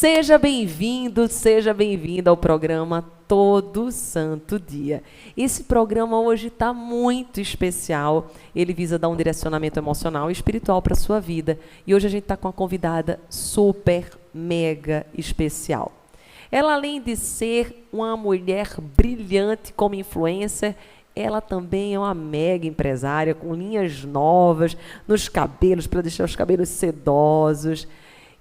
Seja bem-vindo, seja bem-vinda ao programa Todo Santo Dia. Esse programa hoje está muito especial. Ele visa dar um direcionamento emocional e espiritual para a sua vida. E hoje a gente está com uma convidada super, mega especial. Ela, além de ser uma mulher brilhante como influencer, ela também é uma mega empresária, com linhas novas nos cabelos, para deixar os cabelos sedosos.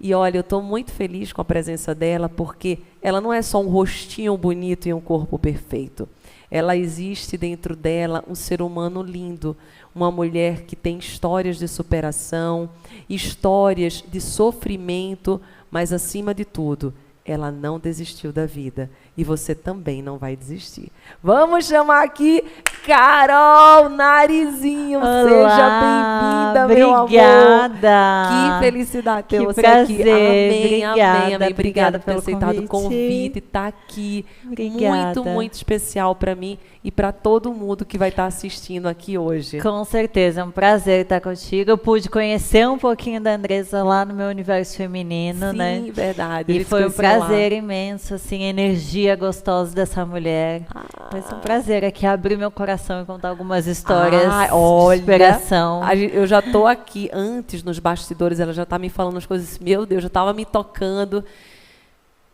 E olha, eu estou muito feliz com a presença dela, porque ela não é só um rostinho bonito e um corpo perfeito. Ela existe dentro dela um ser humano lindo, uma mulher que tem histórias de superação, histórias de sofrimento, mas acima de tudo, ela não desistiu da vida. E você também não vai desistir. Vamos chamar aqui Carol Narizinho. Olá, seja bem-vinda, meu amor. Obrigada. Que felicidade ter você prazer. aqui. Amém, Obrigada, amém, amém. Obrigada por ter pelo aceitado o convite. Está aqui. Obrigada. Muito especial para mim e para todo mundo que vai estar assistindo aqui hoje. Com certeza, é um prazer estar contigo. Eu pude conhecer um pouquinho da Andressa lá no meu universo feminino, Sim, né? Sim, verdade. E foi um prazer imenso, assim, a energia gostosa dessa mulher. Foi um prazer aqui abrir meu coração e contar algumas histórias de superação. Eu já estou aqui, antes, nos bastidores, ela já está me falando as coisas, meu Deus, já estava me tocando.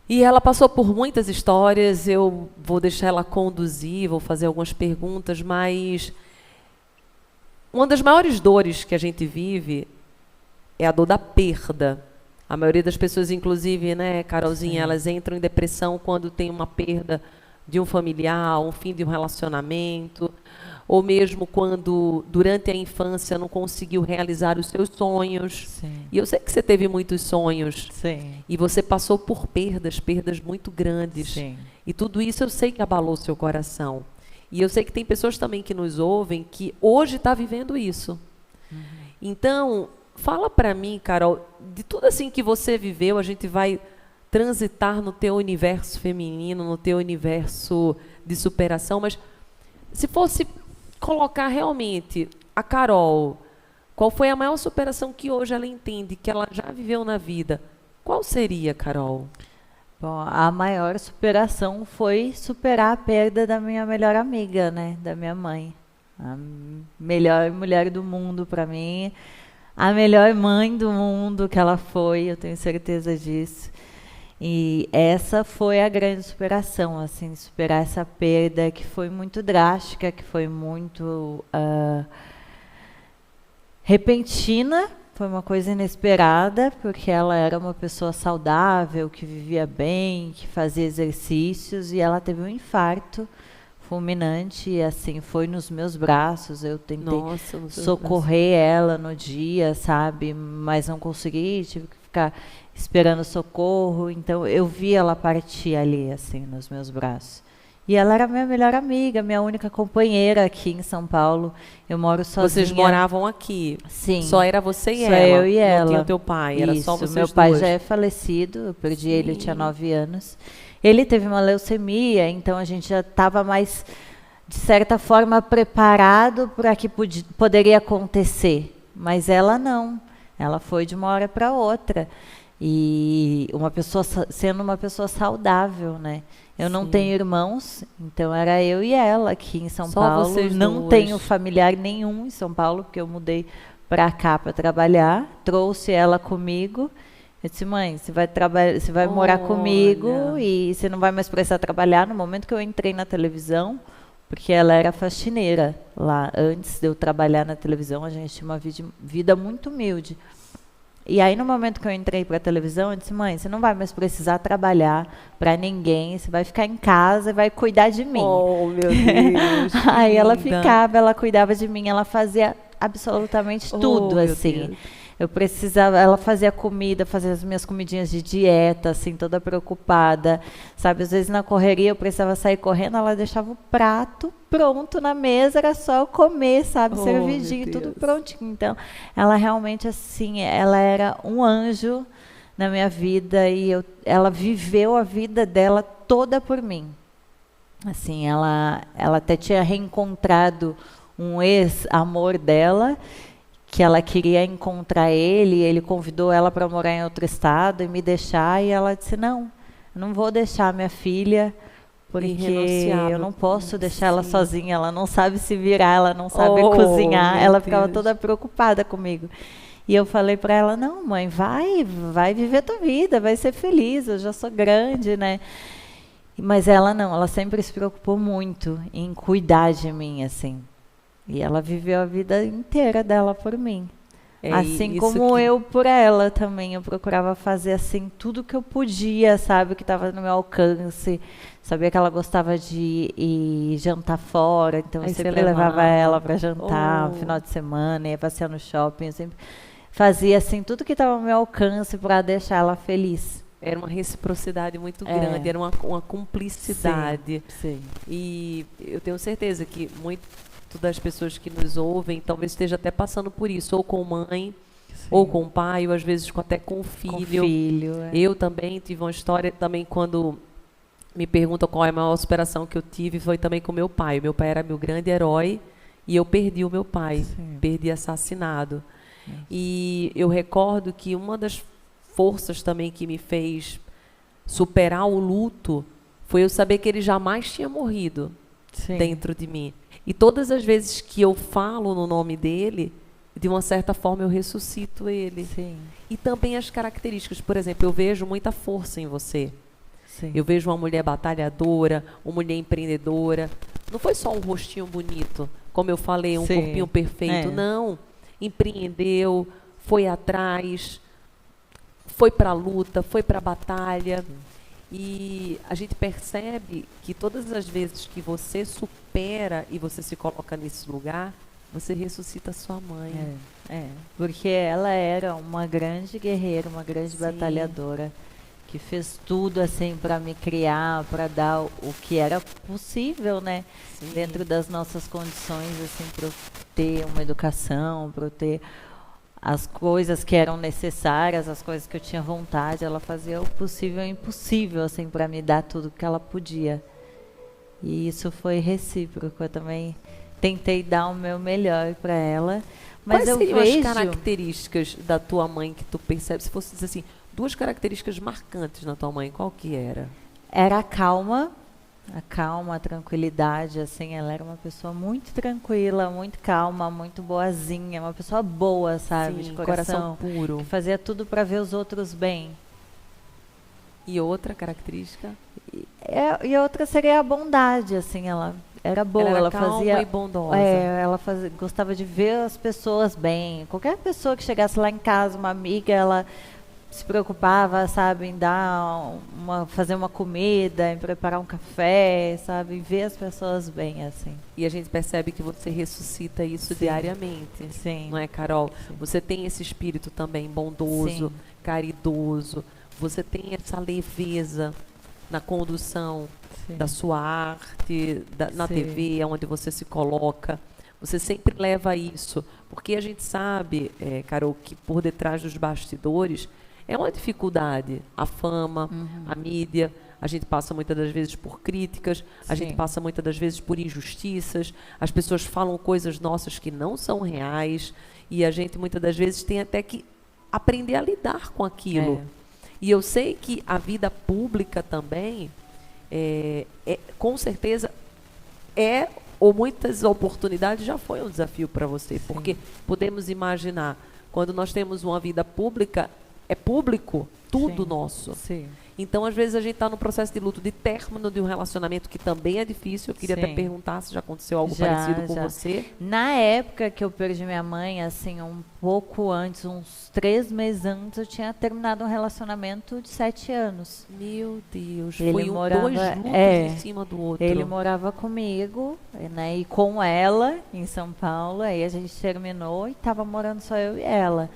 E ela passou por muitas histórias, eu vou deixar ela conduzir, vou fazer algumas perguntas, mas uma das maiores dores que a gente vive é a dor da perda. A maioria das pessoas, inclusive, né, Carolzinha, sim, elas entram em depressão quando tem uma perda de um familiar, um fim de um relacionamento, ou mesmo quando, durante a infância, não conseguiu realizar os seus sonhos. Sim. E eu sei que você teve muitos sonhos. Sim. E você passou por perdas muito grandes. Sim. E tudo isso eu sei que abalou seu coração. E eu sei que tem pessoas também que nos ouvem que hoje está vivendo isso. Uhum. Então, fala para mim, Carol, de tudo assim que você viveu, a gente vai transitar no teu universo feminino, no teu universo de superação, mas se fosse colocar realmente a Carol, qual foi a maior superação que hoje ela entende, que ela já viveu na vida, qual seria, Carol? Bom, a maior superação foi superar a perda da minha melhor amiga, né, da minha mãe. A melhor mulher do mundo para mim, a melhor mãe do mundo que ela foi, eu tenho certeza disso. E essa foi a grande superação, assim, superar essa perda que foi muito drástica, que foi muito repentina, foi uma coisa inesperada, porque ela era uma pessoa saudável, que vivia bem, que fazia exercícios, e ela teve um infarto fulminante, e assim, foi nos meus braços, eu tentei socorrer ela no dia, sabe, mas não consegui, tive que ficar esperando socorro, então eu vi ela partir ali, assim, nos meus braços. E ela era minha melhor amiga, minha única companheira aqui em São Paulo. Eu moro sozinha. Vocês moravam aqui? Sim. Só era você e só ela? Eu e ela. Não tinha o teu pai? Era só vocês meu pai duas? Já é falecido, eu perdi ele, eu tinha 9 anos. Ele teve uma leucemia, então a gente já estava mais, de certa forma, preparado para que poderia acontecer. Mas ela não. Ela foi de uma hora para outra. E sendo uma pessoa saudável, né? Eu não tenho irmãos, então era eu e ela aqui em São Paulo. Vocês não duas. Tenho familiar nenhum em São Paulo, porque eu mudei para cá para trabalhar. Trouxe ela comigo. Eu disse, mãe, você vai morar comigo e você não vai mais precisar trabalhar. No momento que eu entrei na televisão, porque ela era faxineira lá. Antes de eu trabalhar na televisão, a gente tinha uma vida muito humilde. E aí, no momento que eu entrei para a televisão, eu disse, mãe, você não vai mais precisar trabalhar para ninguém, você vai ficar em casa e vai cuidar de mim. Oh, meu Deus. Aí ela cuidava de mim, ela fazia absolutamente tudo, assim. Ela fazia comida, fazia as minhas comidinhas de dieta, assim, toda preocupada, sabe? Às vezes na correria eu precisava sair correndo, ela deixava o prato pronto na mesa, era só eu comer, sabe? Servidinho, tudo prontinho. Então, ela realmente, assim, ela era um anjo na minha vida e ela viveu a vida dela toda por mim. Assim, ela até tinha reencontrado um ex-amor dela, que ela queria encontrar ele convidou ela para morar em outro estado e me deixar, e ela disse, não, eu não vou deixar minha filha, porque eu não posso deixar ela sozinha, ela não sabe se virar, ela não sabe cozinhar, ela ficava toda preocupada comigo. E eu falei para ela, não, mãe, vai viver tua vida, vai ser feliz, eu já sou grande, né? Mas ela não, ela sempre se preocupou muito em cuidar de mim, assim. E ela viveu a vida inteira dela por mim. Assim como eu por ela também. Eu procurava fazer assim tudo que eu podia, sabe? Que estava no meu alcance. Sabia que ela gostava de ir jantar fora, então eu sempre levava ela para jantar no final de semana, ia passear no shopping. Eu sempre fazia assim tudo que estava no meu alcance para deixar ela feliz. Era uma reciprocidade muito grande, era uma cumplicidade. Sim. E eu tenho certeza que muito das pessoas que nos ouvem talvez esteja até passando por isso, ou com mãe, ou com pai, ou às vezes até com filho. Eu também tive uma história também quando me perguntam qual é a maior superação que eu tive, foi também com meu pai. Meu pai era meu grande herói e eu perdi o meu pai, perdi assassinado. E eu recordo que uma das forças também que me fez superar o luto foi eu saber que ele jamais tinha morrido dentro de mim. E todas as vezes que eu falo no nome dele, de uma certa forma eu ressuscito ele. Sim. E também as características. Por exemplo, eu vejo muita força em você. Sim. Eu vejo uma mulher batalhadora, uma mulher empreendedora. Não foi só um rostinho bonito, como eu falei, um corpinho perfeito. Não. Empreendeu, foi atrás, foi para a luta, foi para a batalha. E a gente percebe que todas as vezes que você supera e você se coloca nesse lugar, você ressuscita sua mãe. Porque ela era uma grande guerreira, uma grande batalhadora, que fez tudo assim para me criar, para dar o que era possível, né? Dentro das nossas condições, assim, para eu ter uma educação, para eu ter as coisas que eram necessárias, as coisas que eu tinha vontade. Ela fazia o possível e o impossível, assim, para me dar tudo que ela podia. E isso foi recíproco. Eu também tentei dar o meu melhor para ela. Mas quais seriam as características da tua mãe que tu percebe? Se fosse dizer assim, 2 características marcantes na tua mãe, qual que era? Era a calma, a tranquilidade, assim, ela era uma pessoa muito tranquila, muito calma, muito boazinha, uma pessoa boa, sabe, de coração puro, que fazia tudo para ver os outros bem. E outra característica? E outra seria a bondade, assim, ela era boa, ela calma fazia e bondosa. Ela gostava de ver as pessoas bem. Qualquer pessoa que chegasse lá em casa, uma amiga, ela se preocupava, sabe, em fazer uma comida, em preparar um café, sabe, em ver as pessoas bem, assim. E a gente percebe que você ressuscita isso diariamente. Sim. Não é, Carol? Sim. Você tem esse espírito também bondoso, caridoso. Você tem essa leveza na condução da sua arte, na TV, onde você se coloca. Você sempre leva isso. Porque a gente sabe, Carol, que por detrás dos bastidores é uma dificuldade. A fama, a mídia. A gente passa muitas das vezes por críticas, a gente passa muitas das vezes por injustiças. As pessoas falam coisas nossas que não são reais. E a gente muitas das vezes tem até que aprender a lidar com aquilo. E eu sei que a vida pública também, com certeza, ou muitas oportunidades já foi um desafio para você. Porque podemos imaginar, quando nós temos uma vida pública, é público, tudo nosso. Então, às vezes, a gente está no processo de luto, de término de um relacionamento que também é difícil. Eu queria até perguntar se já aconteceu algo parecido com você. Na época que eu perdi minha mãe, assim, um pouco antes, uns 3 meses antes, eu tinha terminado um relacionamento de 7 anos. Meu Deus, ele foi morava, 2 lutos em cima do outro. Ele morava comigo, né, e com ela, em São Paulo. Aí a gente terminou e estava morando só eu e ela.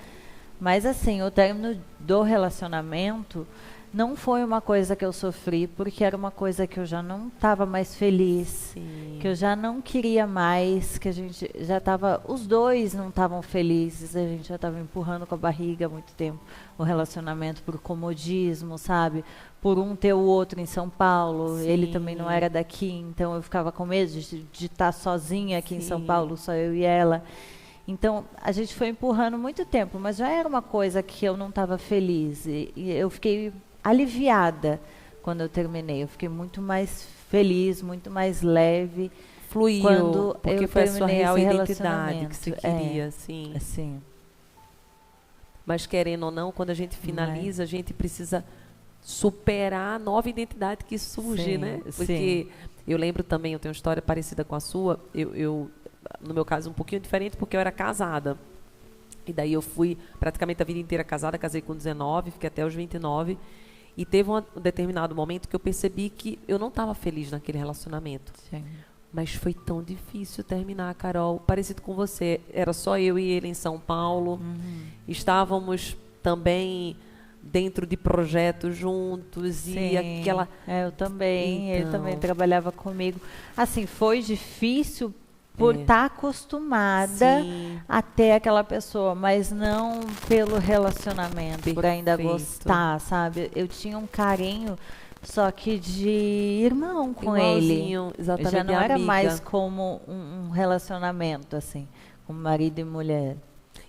Mas, assim, o término do relacionamento não foi uma coisa que eu sofri, porque era uma coisa que eu já não estava mais feliz, que eu já não queria mais, que a gente já estava, os dois não estavam felizes, a gente já estava empurrando com a barriga há muito tempo o relacionamento por comodismo, sabe? Por um ter o outro em São Paulo, ele também não era daqui, então eu ficava com medo de estar sozinha aqui em São Paulo, só eu e ela. Então, a gente foi empurrando muito tempo, mas já era uma coisa que eu não estava feliz. E eu fiquei aliviada quando eu terminei. Eu fiquei muito mais feliz, muito mais leve. Fluiu, quando porque eu foi a sua terminei real esse identidade que você relacionamento. queria, sim. Assim. Mas querendo ou não, quando a gente finaliza, a gente precisa superar a nova identidade que surge, Sim, né? Porque eu lembro também, eu tenho uma história parecida com a sua, no meu caso, um pouquinho diferente, porque eu era casada. E daí eu fui praticamente a vida inteira casada, casei com 19, fiquei até os 29. E teve um determinado momento que eu percebi que eu não estava feliz naquele relacionamento. Sim. Mas foi tão difícil terminar, Carol. Parecido com você. Era só eu e ele em São Paulo. Estávamos também dentro de projetos juntos. Sim, E aquela... eu também. Ele Então. também trabalhava comigo. Assim, foi difícil por estar acostumada Sim. a ter aquela pessoa, mas não pelo relacionamento, por ainda Perfeito. gostar, sabe? Eu tinha um carinho, só que de irmão com ele. Igualzinho, exatamente, Já não era amiga. mais como um relacionamento, assim, como marido e mulher.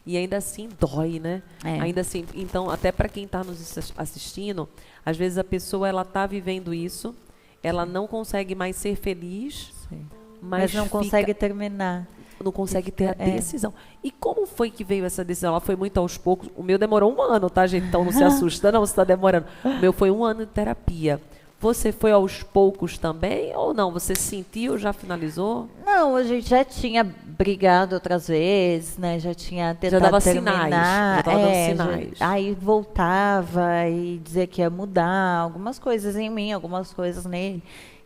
E ainda assim dói, né? É. Ainda assim, então, até para quem está nos assistindo, às vezes a pessoa ela está vivendo isso, ela não consegue mais ser feliz, Sim. mas não consegue terminar. não consegue ter a É. decisão. E como foi que veio essa decisão? Ela foi muito aos poucos. O meu demorou 1 ano, tá, gente? Então não se assusta, não, se está demorando. O meu foi 1 ano de terapia. Você foi aos poucos também ou não? Você sentiu, já finalizou? Não, a gente já tinha brigado outras vezes, né? Já tinha tentado dava terminar. sinais, já tava dando sinais. Aí voltava e dizia que ia mudar algumas coisas em mim, algumas coisas nele,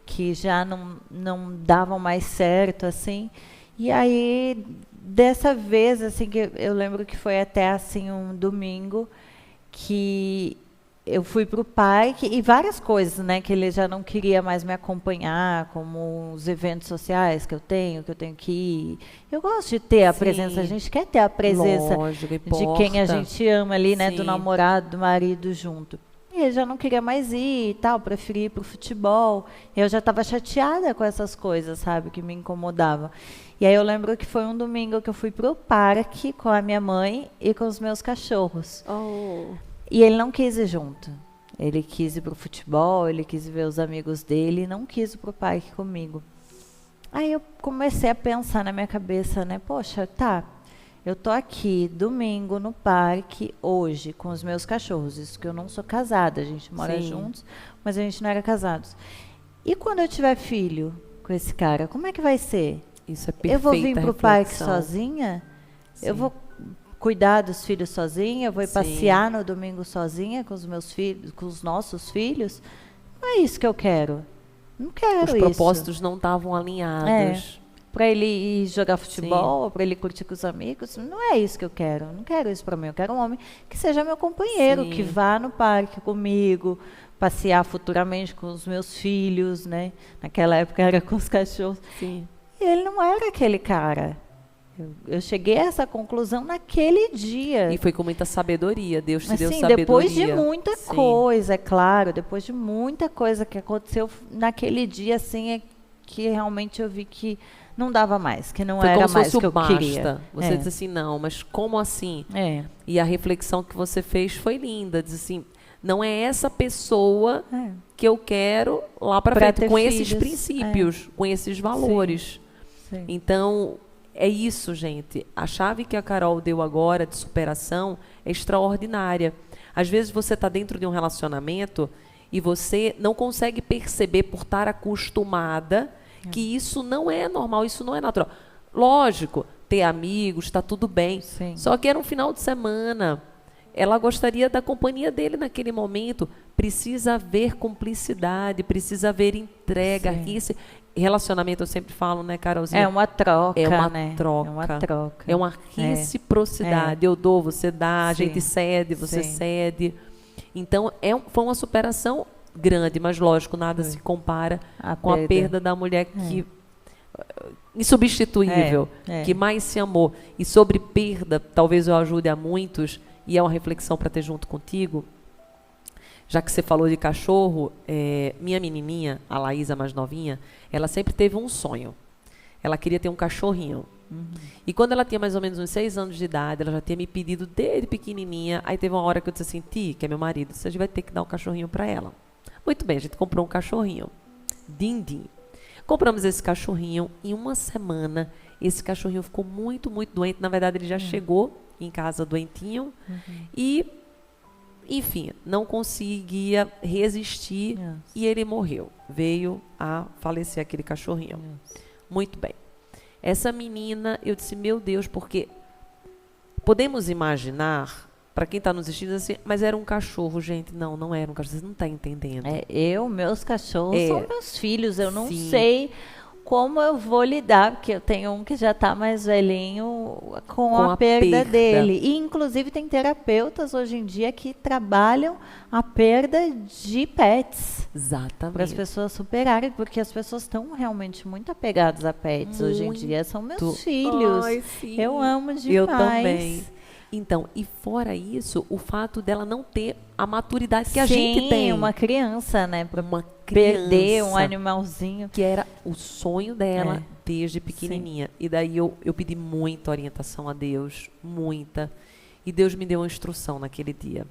que já não davam mais certo, assim. E aí, dessa vez, assim, que eu lembro que foi até, assim, um domingo, que eu fui para o parque e várias coisas, né, que ele já não queria mais me acompanhar, como os eventos sociais que eu tenho que ir. Eu gosto de ter a Sim. presença, a gente quer ter a presença Lógico, de importa. quem a gente ama ali, né, do Sim. namorado, do marido junto. E ele já não queria mais ir e tal, preferia ir para o futebol. Eu já estava chateada com essas coisas, sabe, que me incomodavam. E aí eu lembro que foi um domingo que eu fui para o parque com a minha mãe e com os meus cachorros. Oh. E ele não quis ir junto. Ele quis ir pro futebol, ele quis ver os amigos dele e não quis ir pro parque comigo. Aí eu comecei a pensar na minha cabeça, né? Poxa, tá, eu tô aqui domingo no parque hoje com os meus cachorros. Isso que eu não sou casada, a gente mora Sim. juntos, mas a gente não era casados. E quando eu tiver filho com esse cara, como é que vai ser? Isso é perfeita Eu vou vir pro parque reflexão. sozinha? Sim. Eu vou cuidar dos filhos sozinha, eu vou Sim. passear no domingo sozinha com os meus filhos, com os nossos filhos. Não é isso que eu quero. Não quero Os isso. propósitos não estavam alinhados. Para ele ir jogar futebol, para ele curtir com os amigos, não é isso que eu quero. Não quero isso para mim. Eu quero um homem que seja meu companheiro, Sim. que vá no parque comigo, passear futuramente com os meus filhos, né? Naquela época era com os cachorros. Sim. E ele não era aquele cara. Eu cheguei a essa conclusão naquele dia. E foi com muita sabedoria. Deus te deu Assim, sabedoria. depois de muita Sim. coisa, é claro, depois de muita coisa que aconteceu naquele dia, assim, é que realmente eu vi que não dava mais, que não Foi era como se mais fosse o que o eu basta. queria. Você disse assim, não, mas como assim? É. E a reflexão que você fez foi linda. Diz assim, não é essa pessoa É. que eu quero lá para Pra frente, ter com esses filhos. princípios, com esses valores. Sim. Então, é isso, gente. A chave que a Carol deu agora de superação é extraordinária. Às vezes você está dentro de um relacionamento e você não consegue perceber por estar acostumada que isso não é normal, isso não é natural. Lógico, ter amigos, está tudo bem. Sim. Só que era um final de semana. Ela gostaria da companhia dele naquele momento. Precisa haver cumplicidade, precisa haver entrega. Sim. Esse relacionamento, eu sempre falo, né, Carolzinha? É uma troca, É uma né? troca. É uma troca. É uma reciprocidade. Eu dou, você dá, a Sim. gente cede, você Sim. cede. Então, foi uma superação grande, mas lógico, nada se compara com a perda da mulher que insubstituível, que mais se amou. E sobre perda, talvez eu ajude a muitos, e é uma reflexão para ter junto contigo. Já que você falou de cachorro, minha menininha, a Laísa mais novinha, ela sempre teve um sonho. Ela queria ter um cachorrinho. E quando ela tinha mais ou menos uns 6 anos de idade, ela já tinha me pedido desde pequenininha. Aí teve uma hora que eu disse assim, Ti, que é meu marido, a gente vai ter que dar um cachorrinho para ela. Muito bem, a gente comprou um cachorrinho. Dindim. Compramos esse cachorrinho. Em uma semana, esse cachorrinho ficou muito, muito doente. Na verdade, ele já chegou em casa doentinho. E, enfim, não conseguia resistir. E ele morreu. Veio a falecer aquele cachorrinho. Muito bem. Essa menina, eu disse, meu Deus, porque podemos imaginar, para quem está nos assistindo, assim, mas era um cachorro, gente. Não, não era um cachorro, você não está entendendo. Meus cachorros são meus filhos, eu não Sim. sei como eu vou lidar, porque eu tenho um que já está mais velhinho com a perda dele. E, inclusive, tem terapeutas hoje em dia que trabalham a perda de pets. Exatamente. Para as pessoas superarem, porque as pessoas estão realmente muito apegadas a pets hoje em dia. São meus filhos. Ai, sim. Eu amo demais. Eu também. Então, e fora isso, o fato dela não ter a maturidade que a gente tem. Uma criança, né? Para uma criança, perder um animalzinho. Que era o sonho dela desde pequenininha. E daí eu pedi muita orientação a Deus, muita. E Deus me deu uma instrução naquele dia.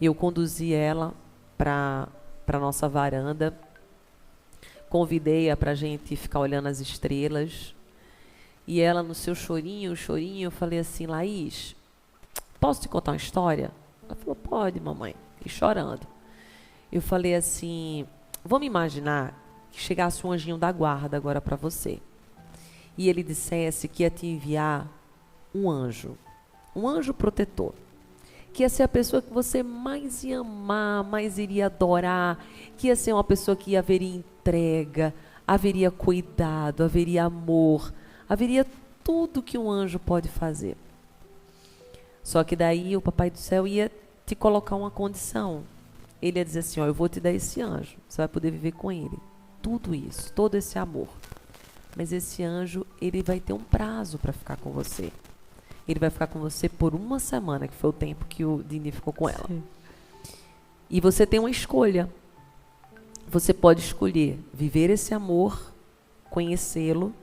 Eu conduzi ela para a nossa varanda, convidei-a para a gente ficar olhando as estrelas. E ela, no seu chorinho, eu falei assim, Laís, posso te contar uma história? Ela falou, pode, mamãe. E chorando. Eu falei assim, vamos imaginar que chegasse um anjinho da guarda agora para você. E ele dissesse que ia te enviar um anjo protetor. Que ia ser a pessoa que você mais ia amar, mais iria adorar. Que ia ser uma pessoa que haveria entrega, haveria cuidado, haveria amor, haveria tudo que um anjo pode fazer. Só que daí o Papai do Céu ia te colocar uma condição. Ele ia dizer assim, ó, eu vou te dar esse anjo, você vai poder viver com ele. Tudo isso, todo esse amor. Mas esse anjo, ele vai ter um prazo para ficar com você. Ele vai ficar com você por uma semana, que foi o tempo que o Dini ficou com ela. Sim. E você tem uma escolha. Você pode escolher viver esse amor, conhecê-lo,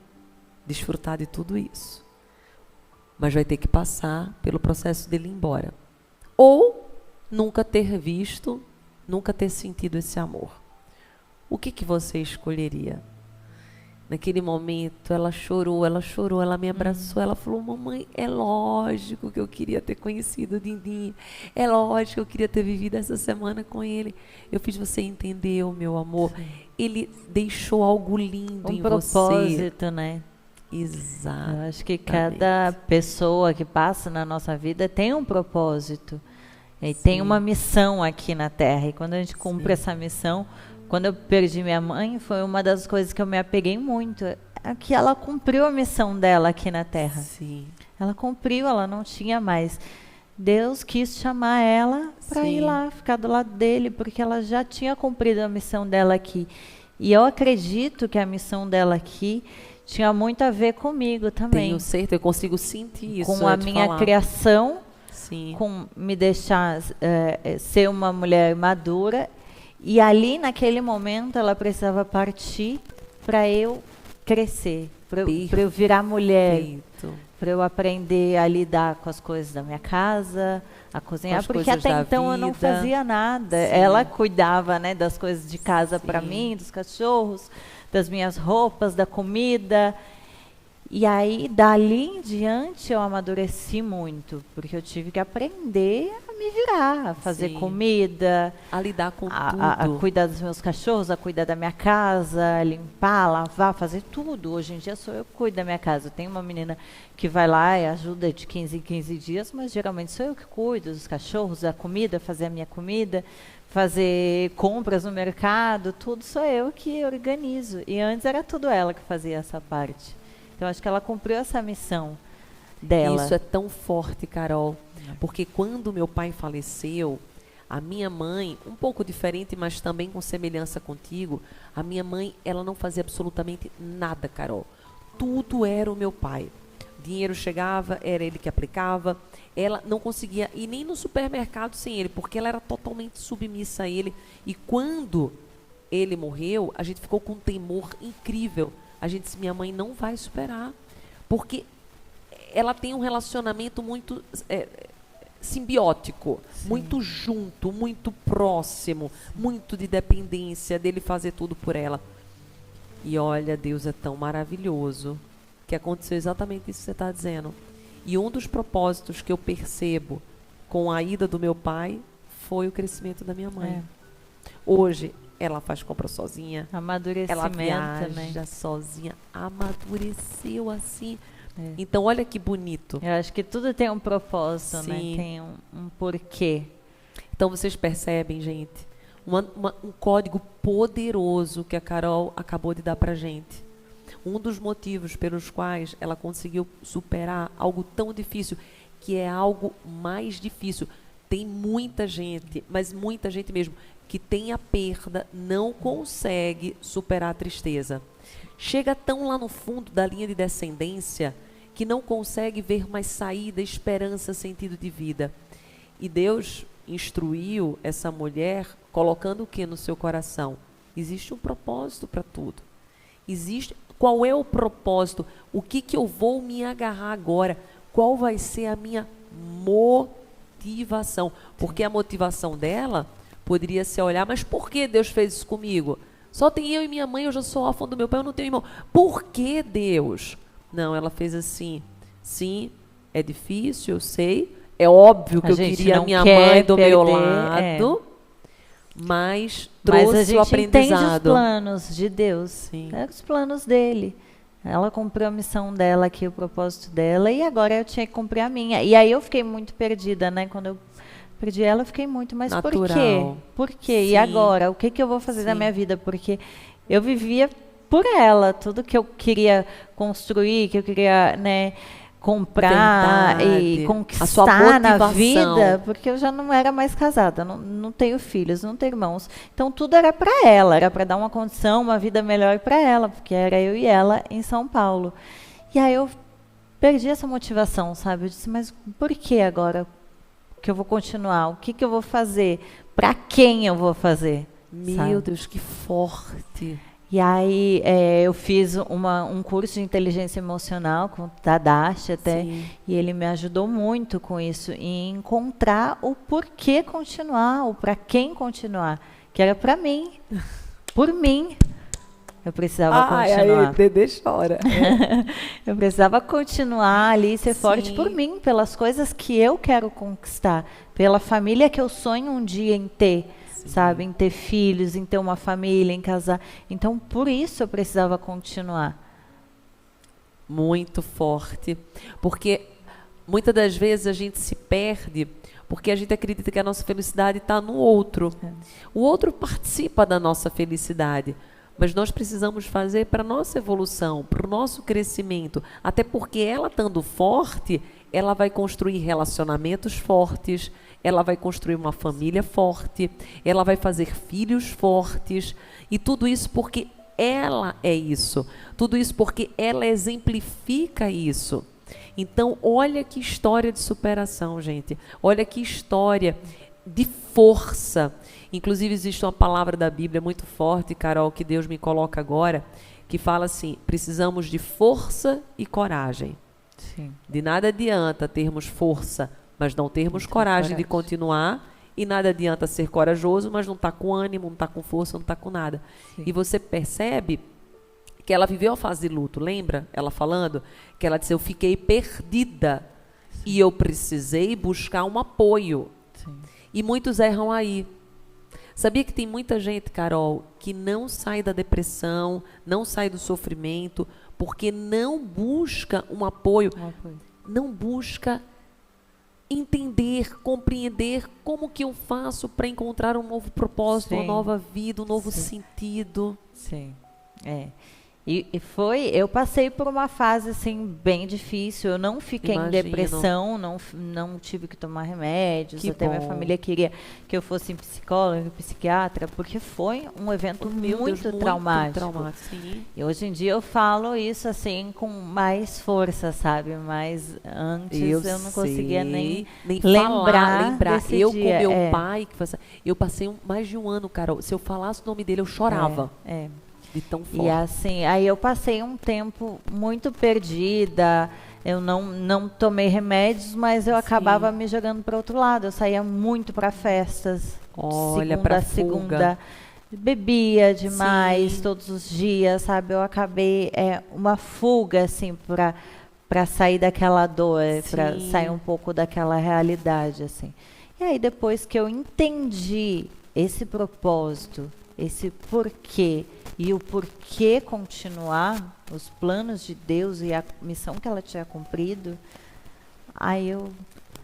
desfrutar de tudo isso. Mas vai ter que passar pelo processo dele ir embora. Ou nunca ter visto, nunca ter sentido esse amor. O que você escolheria? Naquele momento, ela chorou, ela me abraçou, ela falou, mamãe, é lógico que eu queria ter conhecido o Dindim, é lógico que eu queria ter vivido essa semana com ele. Eu fiz você entender, meu amor. Sim. Ele deixou algo lindo em você. Um propósito, né? Exato. Eu acho que cada pessoa que passa na nossa vida tem um propósito. E tem uma missão aqui na Terra. E quando a gente cumpre essa missão... Quando eu perdi minha mãe, foi uma das coisas que eu me apeguei muito. É que ela cumpriu a missão dela aqui na Terra. Sim. Ela cumpriu, ela não tinha mais. Deus quis chamar ela para ir lá, ficar do lado dele, porque ela já tinha cumprido a missão dela aqui. E eu acredito que a missão dela aqui tinha muito a ver comigo também. Tenho certeza, eu consigo sentir isso. Com a minha criação, Sim. com me deixar ser uma mulher madura. E ali, naquele momento, ela precisava partir para eu crescer, para eu virar mulher, para eu aprender a lidar com as coisas da minha casa, a cozinhar, porque até então eu não fazia nada. Sim. Ela cuidava, né, das coisas de casa para mim, dos cachorros, das minhas roupas, da comida. E aí, dali em diante, eu amadureci muito, porque eu tive que aprender a me virar, a fazer comida, a lidar com tudo, a cuidar dos meus cachorros, a cuidar da minha casa, a limpar, lavar, fazer tudo. Hoje em dia sou eu que cuido da minha casa. Eu tenho uma menina que vai lá e ajuda de 15 em 15 dias, mas geralmente sou eu que cuido dos cachorros, da comida, fazer a minha comida, fazer compras no mercado, tudo sou eu que organizo. E antes era tudo ela que fazia essa parte. Então, acho que ela cumpriu essa missão dela. Isso é tão forte, Carol, porque quando meu pai faleceu, a minha mãe, um pouco diferente, mas também com semelhança contigo, a minha mãe, ela não fazia absolutamente nada, Carol. Tudo era o meu pai. Dinheiro chegava, era ele que aplicava. Ela não conseguia ir nem no supermercado sem ele, porque ela era totalmente submissa a ele. E quando ele morreu, a gente ficou com um temor incrível. A gente disse, minha mãe não vai superar, porque ela tem um relacionamento muito simbiótico, muito junto, muito próximo, muito de dependência dele fazer tudo por ela. E olha, Deus é tão maravilhoso que aconteceu exatamente isso que você está dizendo. E um dos propósitos que eu percebo com a ida do meu pai foi o crescimento da minha mãe. Hoje, ela faz compra sozinha. Amadurecimento, ela viaja né? sozinha. Amadureceu assim. Então, olha que bonito. Eu acho que tudo tem um propósito, Sim. né? Tem um porquê. Então, vocês percebem, gente, um código poderoso que a Carol acabou de dar pra gente. Um dos motivos pelos quais ela conseguiu superar algo tão difícil, que é algo mais difícil. Tem muita gente, mas muita gente mesmo, que tem a perda, não consegue superar a tristeza. Chega tão lá no fundo da linha de descendência que não consegue ver mais saída, esperança, sentido de vida. E Deus instruiu essa mulher colocando o que no seu coração? Existe um propósito para tudo. Existe. Qual é o propósito? O que eu vou me agarrar agora? Qual vai ser a minha motivação? Porque a motivação dela poderia ser olhar, mas por que Deus fez isso comigo? Só tem eu e minha mãe, eu já sou órfã do meu pai, eu não tenho irmão. Por que Deus? Não, ela fez assim. Sim, é difícil, eu sei. É óbvio que eu queria a minha mãe do meu lado, mas trouxe o aprendizado. Mas a gente entende os planos de Deus. Sim. Os planos dele. Ela cumpriu a missão dela aqui, o propósito dela, e agora eu tinha que cumprir a minha. E aí eu fiquei muito perdida, né? Quando eu perdi ela, eu fiquei muito, mas natural. Por quê? Por quê? Sim. E agora? O que eu vou fazer da minha vida? Porque eu vivia por ela, tudo que eu queria construir, que eu queria, né, comprar e conquistar na vida, porque eu já não era mais casada, não tenho filhos, não tenho irmãos. Então tudo era para ela, era para dar uma condição, uma vida melhor para ela, porque era eu e ela em São Paulo. E aí eu perdi essa motivação, sabe? Eu disse, mas por que agora que eu vou continuar? O que eu vou fazer? Para quem eu vou fazer? Meu Deus, que forte! E aí eu fiz um curso de inteligência emocional com o Tadashi até, e ele me ajudou muito com isso, em encontrar o porquê continuar, o para quem continuar, que era para mim, por mim. Eu precisava continuar. Ai, Dedê chora. Eu precisava continuar ali, ser forte por mim, pelas coisas que eu quero conquistar, pela família que eu sonho um dia em ter. Sabe, em ter filhos, em ter uma família, em casar. Então, por isso eu precisava continuar. Muito forte. Porque muitas das vezes a gente se perde porque a gente acredita que a nossa felicidade está no outro. O outro participa da nossa felicidade. Mas nós precisamos fazer para a nossa evolução, para o nosso crescimento. Até porque ela estando forte, ela vai construir relacionamentos fortes, ela vai construir uma família forte, ela vai fazer filhos fortes, e tudo isso porque ela é isso, tudo isso porque ela exemplifica isso. Então, olha que história de superação, gente, olha que história de força. Inclusive, existe uma palavra da Bíblia muito forte, Carol, que Deus me coloca agora, que fala assim, precisamos de força e coragem. Sim. De nada adianta termos força, mas não termos coragem de continuar, e nada adianta ser corajoso, mas não está com ânimo, não está com força, não está com nada. Sim. E você percebe que ela viveu a fase de luto, lembra? Ela falando que ela disse, eu fiquei perdida. Sim. E eu precisei buscar um apoio. Sim. E muitos erram aí. Sabia que tem muita gente, Carol, que não sai da depressão, não sai do sofrimento, porque não busca um apoio. Não busca entender, compreender como que eu faço para encontrar um novo propósito, uma nova vida, um novo sentido. Sim, eu passei por uma fase assim bem difícil, eu não fiquei em depressão, não tive que tomar remédios, até minha família queria que eu fosse psicóloga, psiquiatra, porque foi um evento muito traumático. Sim. E hoje em dia eu falo isso assim com mais força, sabe? Mas antes eu não conseguia nem lembrar desse eu dia. Com meu pai, eu passei mais de um ano, Carol, se eu falasse o nome dele eu chorava. De tão forte. E assim, aí eu passei um tempo muito perdida, Eu não tomei remédios, mas eu acabava me jogando para outro lado. Eu saía muito para festas, Olha, segunda pra a segunda. fuga. Bebia demais Sim. todos os dias, sabe? Eu acabei uma fuga assim para sair daquela dor, para Sim. sair um pouco daquela realidade assim. E aí depois que eu entendi esse propósito, esse porquê e o porquê continuar, os planos de Deus e a missão que ela tinha cumprido, aí eu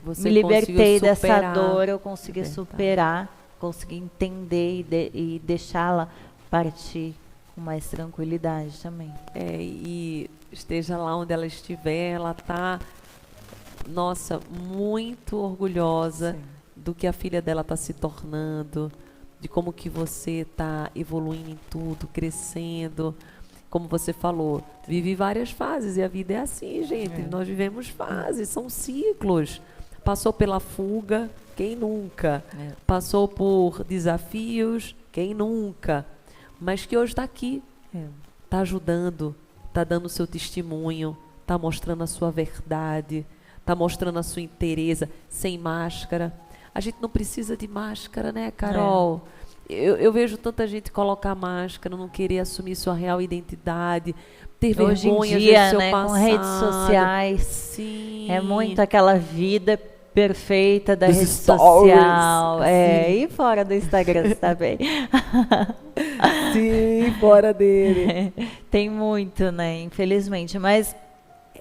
Você me libertei conseguiu dessa superar. dor, eu consegui Verdade. superar, consegui entender e deixá-la partir com mais tranquilidade também. E esteja lá onde ela estiver, ela está, nossa, muito orgulhosa Sim. do que a filha dela está se tornando, de como que você está evoluindo em tudo, crescendo. Como você falou, vive várias fases e a vida é assim, gente. Nós vivemos fases, são ciclos. Passou pela fuga, quem nunca? Passou por desafios, quem nunca? Mas que hoje está aqui, está ajudando, está dando o seu testemunho, está mostrando a sua verdade, está mostrando a sua inteireza, sem máscara. A gente não precisa de máscara, né, Carol? Eu vejo tanta gente colocar máscara, não querer assumir sua real identidade, ter Hoje em vergonha dia, do seu né, passado. com redes sociais, Sim. é muito aquela vida perfeita da Dos rede stories, social. sim. E fora do Instagram também. Sim, fora dele. Tem muito, né, infelizmente. Mas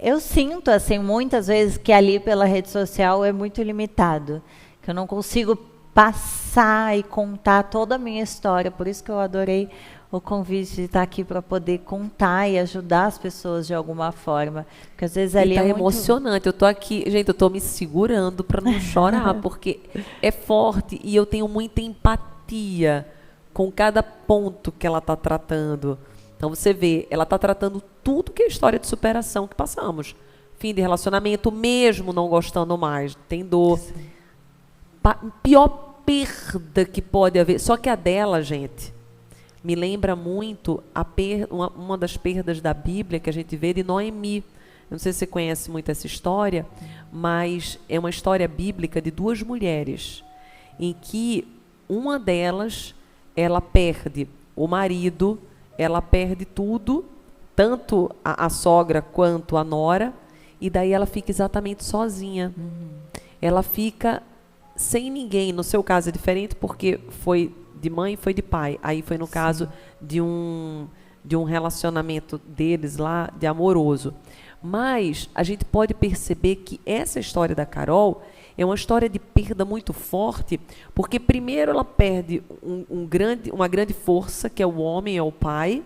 eu sinto, assim, muitas vezes que ali pela rede social é muito limitado. Que eu não consigo passar e contar toda a minha história. Por isso que eu adorei o convite de estar aqui para poder contar e ajudar as pessoas de alguma forma. Porque às vezes ali E tá é muito emocionante. Eu tô aqui, gente, eu tô me segurando para não chorar, porque é forte e eu tenho muita empatia com cada ponto que ela tá tratando. Então você vê, ela tá tratando tudo que é história de superação que passamos. Fim de relacionamento, mesmo não gostando mais, tem dor. Pior perda que pode haver. Só que a dela, gente, me lembra muito uma das perdas da Bíblia que a gente vê de Noemi. Eu não sei se você conhece muito essa história, mas é uma história bíblica de duas mulheres, em que uma delas, ela perde o marido, ela perde tudo, tanto a sogra quanto a nora, e daí ela fica exatamente sozinha. Ela fica sem ninguém. No seu caso é diferente porque foi de mãe e foi de pai. Aí foi no caso de um relacionamento deles lá, de amoroso. Mas a gente pode perceber que essa história da Carol é uma história de perda muito forte, porque primeiro ela perde uma grande força, que é o homem, é o pai,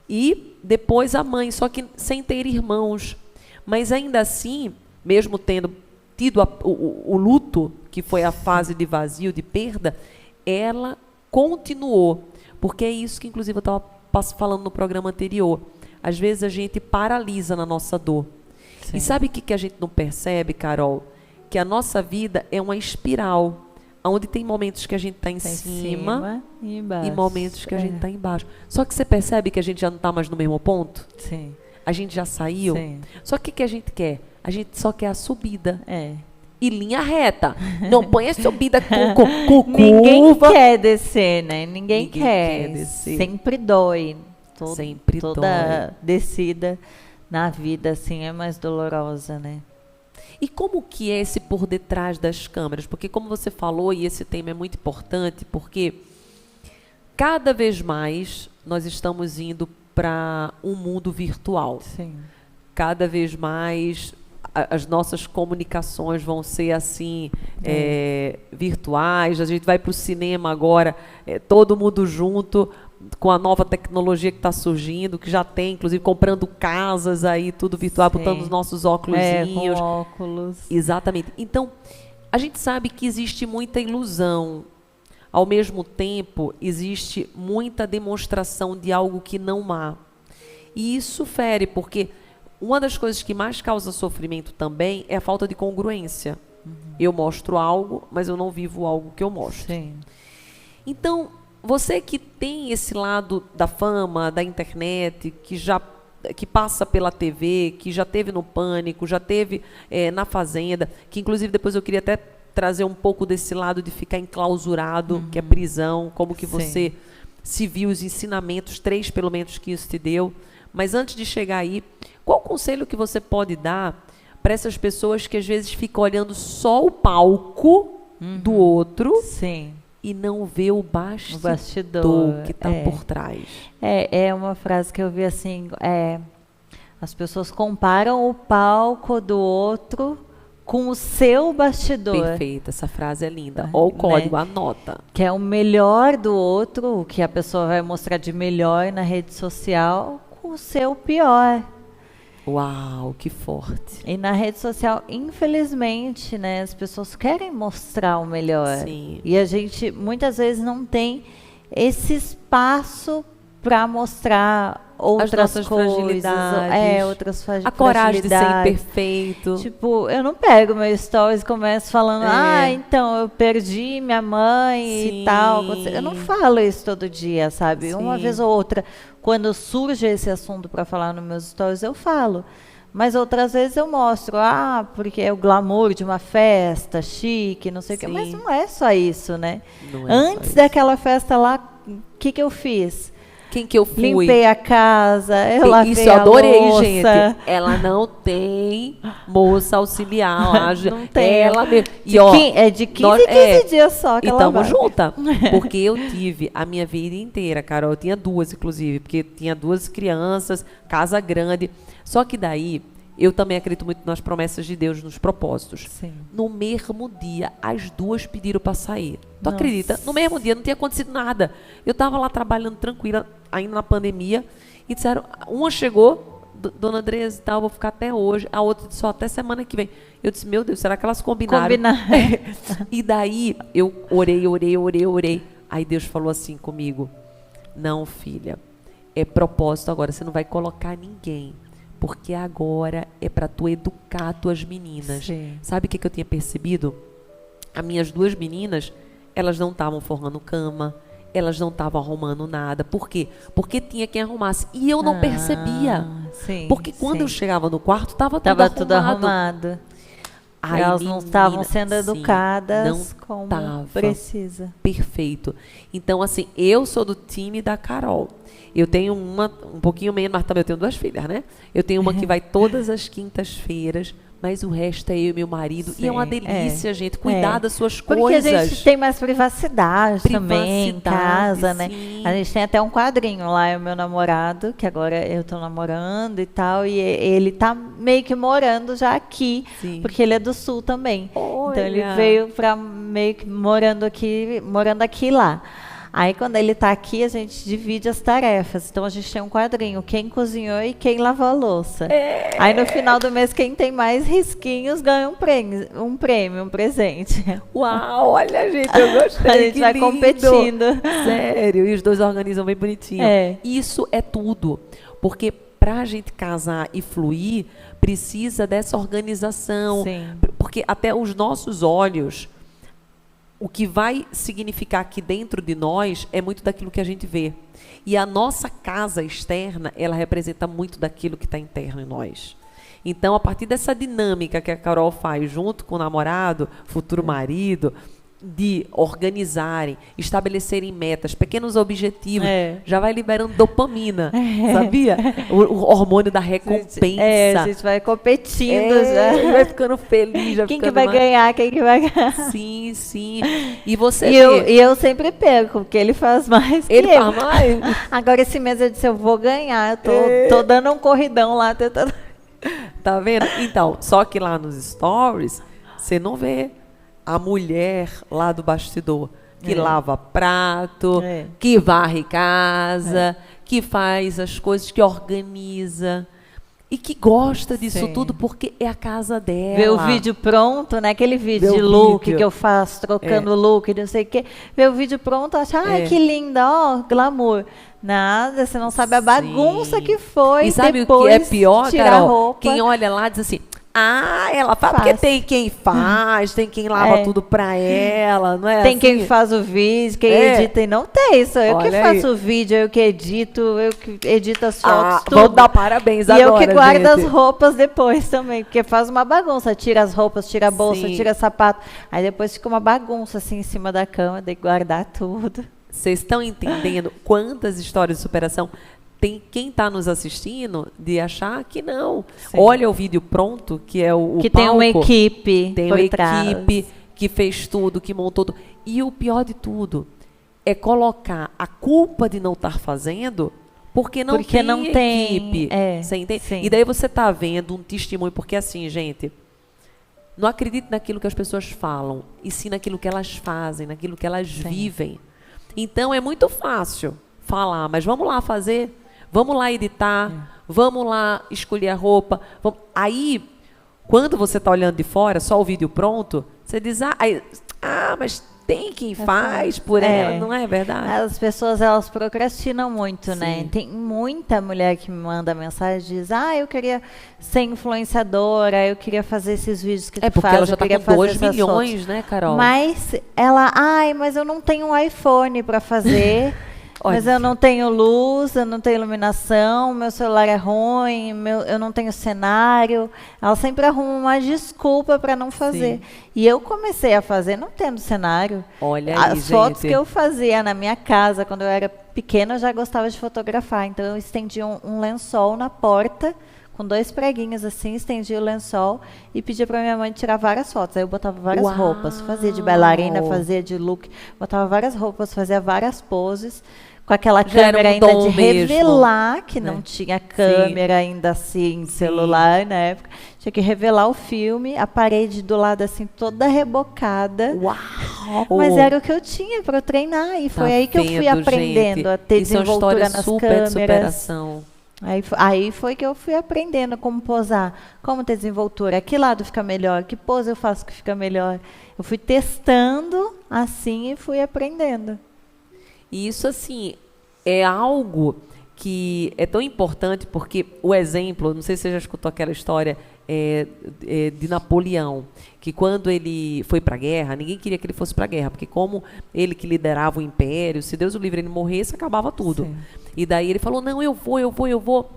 e depois a mãe, só que sem ter irmãos. Mas ainda assim, mesmo tendo tido o luto, que foi a fase de vazio, de perda, ela continuou. Porque é isso que, inclusive, eu estava falando no programa anterior. Às vezes a gente paralisa na nossa dor. Sim. E sabe o que a gente não percebe, Carol? Que a nossa vida é uma espiral, onde tem momentos que a gente está em cima e embaixo. E momentos que a gente está embaixo. Só que você percebe que a gente já não está mais no mesmo ponto? Sim. A gente já saiu? Sim. Só que o que a gente quer? A gente só quer a subida. E linha reta. Não põe a subida com Ninguém curva. quer descer, né? Ninguém quer descer. Sempre dói. Sempre toda dói. descida na vida, assim, é mais dolorosa, né? E como que é esse por detrás das câmeras? Porque como você falou, e esse tema é muito importante, porque cada vez mais nós estamos indo para um mundo virtual. Sim. Cada vez mais as nossas comunicações vão ser assim, virtuais. A gente vai para o cinema agora, todo mundo junto, com a nova tecnologia que está surgindo, que já tem, inclusive, comprando casas aí, tudo virtual, Sim. botando os nossos óculosinhos. Com óculos. Exatamente. Então, a gente sabe que existe muita ilusão. Ao mesmo tempo, existe muita demonstração de algo que não há. E isso fere, porque uma das coisas que mais causa sofrimento também é a falta de congruência. Eu mostro algo, mas eu não vivo algo que eu mostro. Sim. Então, você que tem esse lado da fama, da internet, que já que passa pela TV, que já teve no Pânico, já teve na Fazenda, que inclusive depois eu queria até trazer um pouco desse lado de ficar enclausurado, que é prisão, como que você se viu, os ensinamentos, 3 pelo menos que isso te deu. Mas antes de chegar aí, qual o conselho que você pode dar para essas pessoas que às vezes ficam olhando só o palco do outro e não vê o bastidor que está por trás? É uma frase que eu vi assim, as pessoas comparam o palco do outro com o seu bastidor. Perfeito, essa frase é linda. Olha o código, anota. Que é o melhor do outro, o que a pessoa vai mostrar de melhor na rede social, com o seu pior. Uau, que forte. E na rede social, infelizmente, né, as pessoas querem mostrar o melhor. Sim. E a gente, muitas vezes, não tem esse espaço para mostrar outras nossas coisas, fragilidades, outras a coragem de ser imperfeito. Tipo, eu não pego meu stories e começo falando, então eu perdi minha mãe e tal. Eu não falo isso todo dia, sabe? Sim. Uma vez ou outra, quando surge esse assunto para falar nos meus stories, eu falo. Mas outras vezes eu mostro, porque é o glamour de uma festa chique, não sei o quê. Mas não é só isso, né? Antes daquela festa lá, o que eu fiz? Quem que eu fui? Limpei a casa, eu lavei isso eu adorei, a louça. gente. Ela não tem moça auxiliar lá. Não tem. Ela mesmo. É de 15 em 15 dias só que ela vai. E tamo junta. Porque eu tive a minha vida inteira, Carol. Eu tinha 2, inclusive. Porque tinha 2 crianças, casa grande. Só que daí, eu também acredito muito nas promessas de Deus, nos propósitos. Sim. No mesmo dia, as 2 pediram para sair. Tu acredita? No mesmo dia, não tinha acontecido nada. Eu estava lá trabalhando tranquila, ainda na pandemia, e disseram, uma chegou, dona Andresa e tal, vou ficar até hoje. A outra disse, só até semana que vem. Eu disse, meu Deus, será que elas combinaram? E daí, eu orei. Aí Deus falou assim comigo, não, filha, é propósito agora, você não vai colocar ninguém. Porque agora é para tu educar tuas meninas. Sim. Sabe o que eu tinha percebido? As minhas 2 meninas, elas não estavam forrando cama, elas não estavam arrumando nada. Por quê? Porque tinha quem arrumasse. E eu não percebia. Sim, porque quando eu chegava no quarto, estava tudo arrumado. Aí, elas não estavam sendo educadas não como tava. precisa. Perfeito. Então, assim, eu sou do time da Carol. Eu tenho uma, um pouquinho menos, mas também eu tenho 2 filhas, né? Eu tenho uma que vai todas as quintas-feiras, mas o resto é eu e meu marido. Sim, e é uma delícia, gente, cuidar das suas Porque coisas. a gente tem mais privacidade também em casa, né? Sim. A gente tem até um quadrinho lá, é o meu namorado, que agora eu tô namorando e tal, e ele tá meio que morando já aqui, porque ele é do Sul também. Olha. Então ele veio para meio que morando aqui lá. Aí, quando ele está aqui, a gente divide as tarefas. Então, a gente tem um quadrinho, quem cozinhou e quem lavou a louça. Aí, no final do mês, quem tem mais risquinhos ganha um prêmio, um presente. Uau, olha, gente, eu gostei. A gente vai competindo. Sério, e os 2 organizam bem bonitinho. Isso é tudo. Porque para a gente casar e fluir, precisa dessa organização. Sim. Porque até os nossos olhos... O que vai significar aqui dentro de nós é muito daquilo que a gente vê. E a nossa casa externa, ela representa muito daquilo que está interno em nós. Então, a partir dessa dinâmica que a Carol faz junto com o namorado, futuro marido, de organizarem, estabelecerem metas, pequenos objetivos, já vai liberando dopamina, sabia? O hormônio da recompensa. A gente vai competindo já. Vai ficando feliz. Quem que vai ganhar, quem que vai ganhar. Sim, sim. E você e eu sempre perco, porque ele faz mais que ele eu. faz mais? Agora esse mês eu disse, eu vou ganhar, eu tô dando um corridão lá, tentando... Tá vendo? Então, só que lá nos stories, você não vê a mulher lá do bastidor que lava prato, que varre casa, que faz as coisas, que organiza e que gosta disso tudo porque é a casa dela. Ver o vídeo pronto, né? Aquele vídeo de look que eu faço, trocando look, não sei o quê. Ver o vídeo pronto, achar, ai, que linda, ó, glamour. Nada, você não sabe a bagunça que foi. E sabe depois o que é pior, tirar Carol? a roupa. Quem olha lá diz assim, Ah, ela faz, porque tem quem faz, tem quem lava tudo pra ela, não é Tem assim? quem faz o vídeo, quem edita e não tem. Sou eu que Olha faço aí. o vídeo, eu que edito, eu que edito as fotos, tudo. Vamos dar parabéns E agora, eu que guardo as gente. roupas depois também, porque faz uma bagunça. Tira as roupas, tira a bolsa, Sim. tira sapato. Aí depois fica uma bagunça assim em cima da cama, tem que guardar tudo. Vocês estão entendendo quantas histórias de superação tem quem está nos assistindo de achar que não. Sim. Olha o vídeo pronto, que é o Que palco. tem uma equipe Tem por uma trás. equipe que fez tudo, que montou tudo. E o pior de tudo é colocar a culpa de não estar fazendo porque não tem equipe. Você entende? sim. E daí você está vendo um testemunho, porque assim, gente, não acredite naquilo que as pessoas falam, e sim naquilo que elas fazem, naquilo que elas vivem. Então é muito fácil falar, mas vamos lá fazer, vamos lá editar, vamos lá escolher a roupa. Aí, quando você está olhando de fora, só o vídeo pronto, você diz, mas tem quem faz por ela, não é verdade? As pessoas, elas procrastinam muito, né? Tem muita mulher que me manda mensagem e diz, eu queria ser influenciadora, eu queria fazer esses vídeos que tu faz. É porque ela já está com 2 milhões, né, Carol? Mas ela, mas eu não tenho um iPhone para fazer, mas eu não tenho luz, eu não tenho iluminação, meu celular é ruim, eu não tenho cenário. Ela sempre arruma uma desculpa para não fazer. Sim. E eu comecei a fazer não tendo cenário. Olha aí, as fotos que eu fazia na minha casa, quando eu era pequena, eu já gostava de fotografar. Então eu estendia um lençol na porta, com 2 preguinhos assim, estendia o lençol e pedia para minha mãe tirar várias fotos. Aí eu botava várias roupas, fazia de bailarina, fazia de look, botava várias roupas, fazia várias poses, com aquela câmera ainda de revelar, que não tinha câmera ainda assim, celular na época. Tinha que revelar o filme, a parede do lado assim, toda rebocada. Uau! Mas era o que eu tinha para treinar, e foi aí que eu fui aprendendo a ter desenvoltura nas câmeras. De superação. Aí foi que eu fui aprendendo como posar, como ter desenvoltura, que lado fica melhor, que pose eu faço que fica melhor. Eu fui testando assim e fui aprendendo. E isso, assim, é algo que é tão importante, porque o exemplo, não sei se você já escutou aquela história de Napoleão, que quando ele foi para a guerra, ninguém queria que ele fosse para a guerra, porque como ele que liderava o império, se Deus o livre ele morresse, acabava tudo. Sim. E daí ele falou, não, eu vou.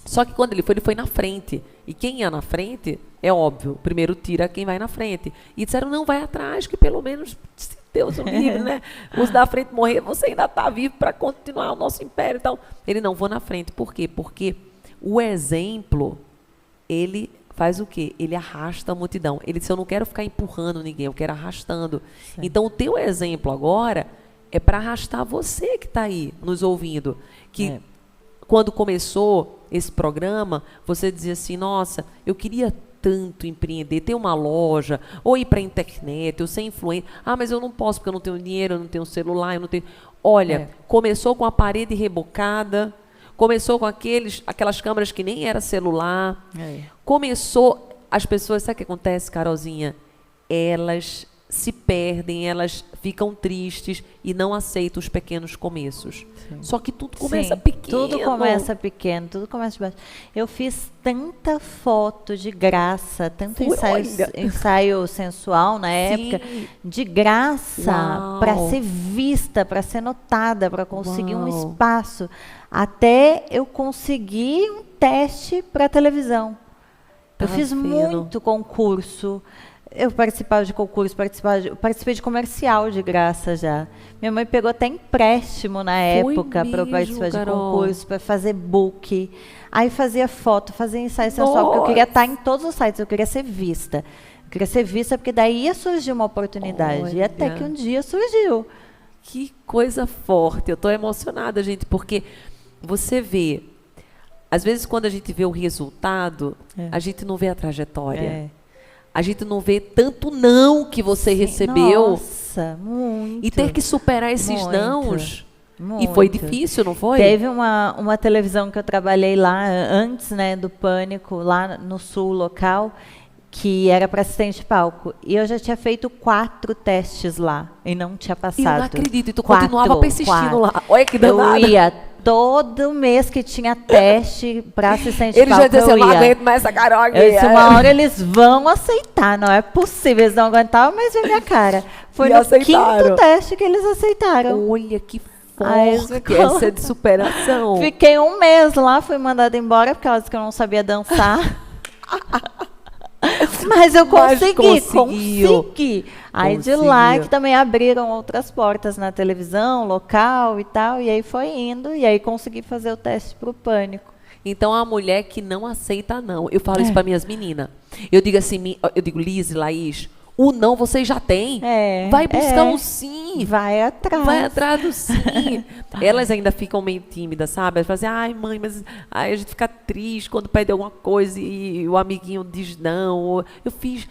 Só que quando ele foi na frente. E quem ia na frente, é óbvio, primeiro tira quem vai na frente. E disseram, não, vai atrás, que pelo menos, se Deus o livre, né? Os da frente morrer, você ainda está vivo para continuar o nosso império. Então, ele não, vou na frente. Por quê? Porque o exemplo, ele faz o quê? Ele arrasta a multidão. Ele disse, eu não quero ficar empurrando ninguém, eu quero arrastando. Sim. Então, o teu exemplo agora é para arrastar você que está aí nos ouvindo. Que quando começou esse programa, você dizia assim, nossa, eu queria tanto empreender, ter uma loja, ou ir para a internet, ou ser influente. Mas eu não posso porque eu não tenho dinheiro, eu não tenho celular, eu não tenho... Olha, começou com a parede rebocada, começou com aquelas câmeras que nem era celular, começou... As pessoas, sabe o que acontece, Carolzinha? Elas se perdem, elas ficam tristes e não aceitam os pequenos começos. Sim. Só que tudo começa pequeno. Tudo começa pequeno, tudo começa de baixo. Eu fiz tanta foto de graça, tanto ensaio sensual na época, de graça, para ser vista, para ser notada, para conseguir um espaço, até eu conseguir um teste para televisão. Eu fiz muito concurso. Eu participava de concurso, participei de comercial de graça já. Minha mãe pegou até empréstimo na época para eu participar de concurso, para fazer book. Aí fazia foto, fazia ensaio sensual, porque eu queria estar em todos os sites, eu queria ser vista. Eu queria ser vista porque daí ia surgir uma oportunidade. E até que um dia surgiu. Que coisa forte. Eu estou emocionada, gente, porque você vê, às vezes quando a gente vê o resultado, a gente não vê a trajetória. A gente não vê tanto não que você recebeu. Nossa, muito. E ter que superar esses nãos. E foi difícil, não foi? Teve uma televisão que eu trabalhei lá antes, né, do Pânico, lá no sul local, que era para assistente de palco. E eu já tinha feito 4 testes lá e não tinha passado. Eu não acredito. E tu continuava persistindo lá. Olha que danada. Eu ia todo mês que tinha teste para assistente Ele de já palco, disse, eu eu não ia. aguento mais essa Carol aqui. Eu disse, uma hora eles vão aceitar, não é possível, eles não aguentavam mais ver minha cara. Foi E no aceitaram. quinto teste que eles aceitaram. Olha que Aí eles forte, ficam- essa é de superação. Fiquei um mês lá, fui mandada embora porque ela disse que eu não sabia dançar. Mas eu Mas consegui. Aí de lá Conseguiu. que também abriram outras portas na televisão, local e tal, e aí foi indo, e aí consegui fazer o teste pro pânico. Então, a mulher que não aceita não. Eu falo isso para minhas meninas. Eu digo assim, eu digo, Liz, Laís, o não vocês já têm. Vai buscar um sim. Vai atrás. Vai atrás do sim. Elas ainda ficam meio tímidas, sabe? Elas falam assim, ai, mãe, mas ai, a gente fica triste quando pede alguma coisa e o amiguinho diz não. Ou, eu fiz...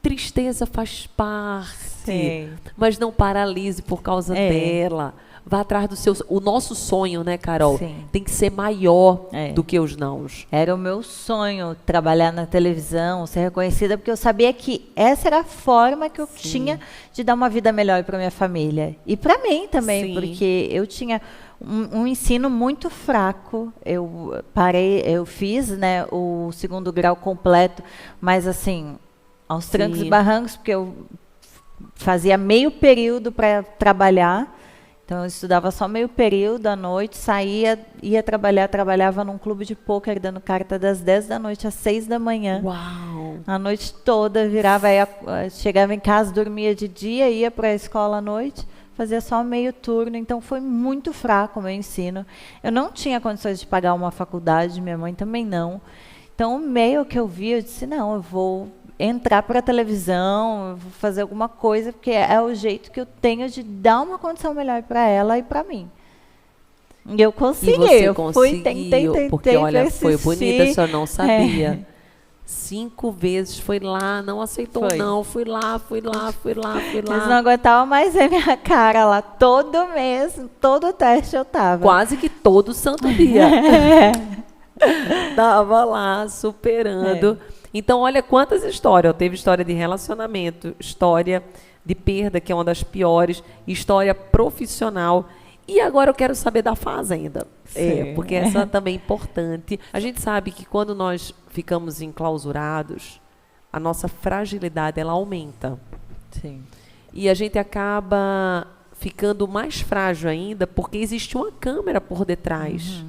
Tristeza faz parte, Sim. mas não paralise por causa dela. Vá atrás do seu... O nosso sonho, né, Carol? Sim. Tem que ser maior É. do que os nãos. Era o meu sonho trabalhar na televisão, ser reconhecida, porque eu sabia que essa era a forma que eu tinha de dar uma vida melhor para minha família. E para mim também, Sim. porque eu tinha um ensino muito fraco. Eu fiz, né, o 2º grau completo, mas assim, aos trancos Sim. e barrancos, porque eu fazia meio período para trabalhar. Então, eu estudava só meio período à noite, saía, ia trabalhar, trabalhava num clube de pôquer, dando carta das 10 da noite às 6 da manhã. Uau! A noite toda, virava, chegava em casa, dormia de dia, ia para a escola à noite, fazia só meio turno. Então, foi muito fraco o meu ensino. Eu não tinha condições de pagar uma faculdade, minha mãe também não. Então, o meio que eu vi, eu disse, não, eu vou entrar para a televisão, eu vou fazer alguma coisa, porque é o jeito que eu tenho de dar uma condição melhor para ela e para mim. E eu consegui. E você eu conseguiu, fui, tentei, porque olha, foi persistir. bonita, a senhora não sabia. É. 5 vezes foi lá, não aceitou Foi. não, fui lá. Eles não aguentavam mais ver minha cara lá. Todo mês, todo teste eu tava. Quase que todo santo dia. É. Tava lá, superando. Então, olha quantas histórias. Teve história de relacionamento, história de perda, que é uma das piores, história profissional. E agora eu quero saber da fazenda. Sim. Porque essa também é importante. A gente sabe que quando nós ficamos enclausurados, a nossa fragilidade, ela aumenta. Sim. E a gente acaba ficando mais frágil ainda, porque existe uma câmera por detrás.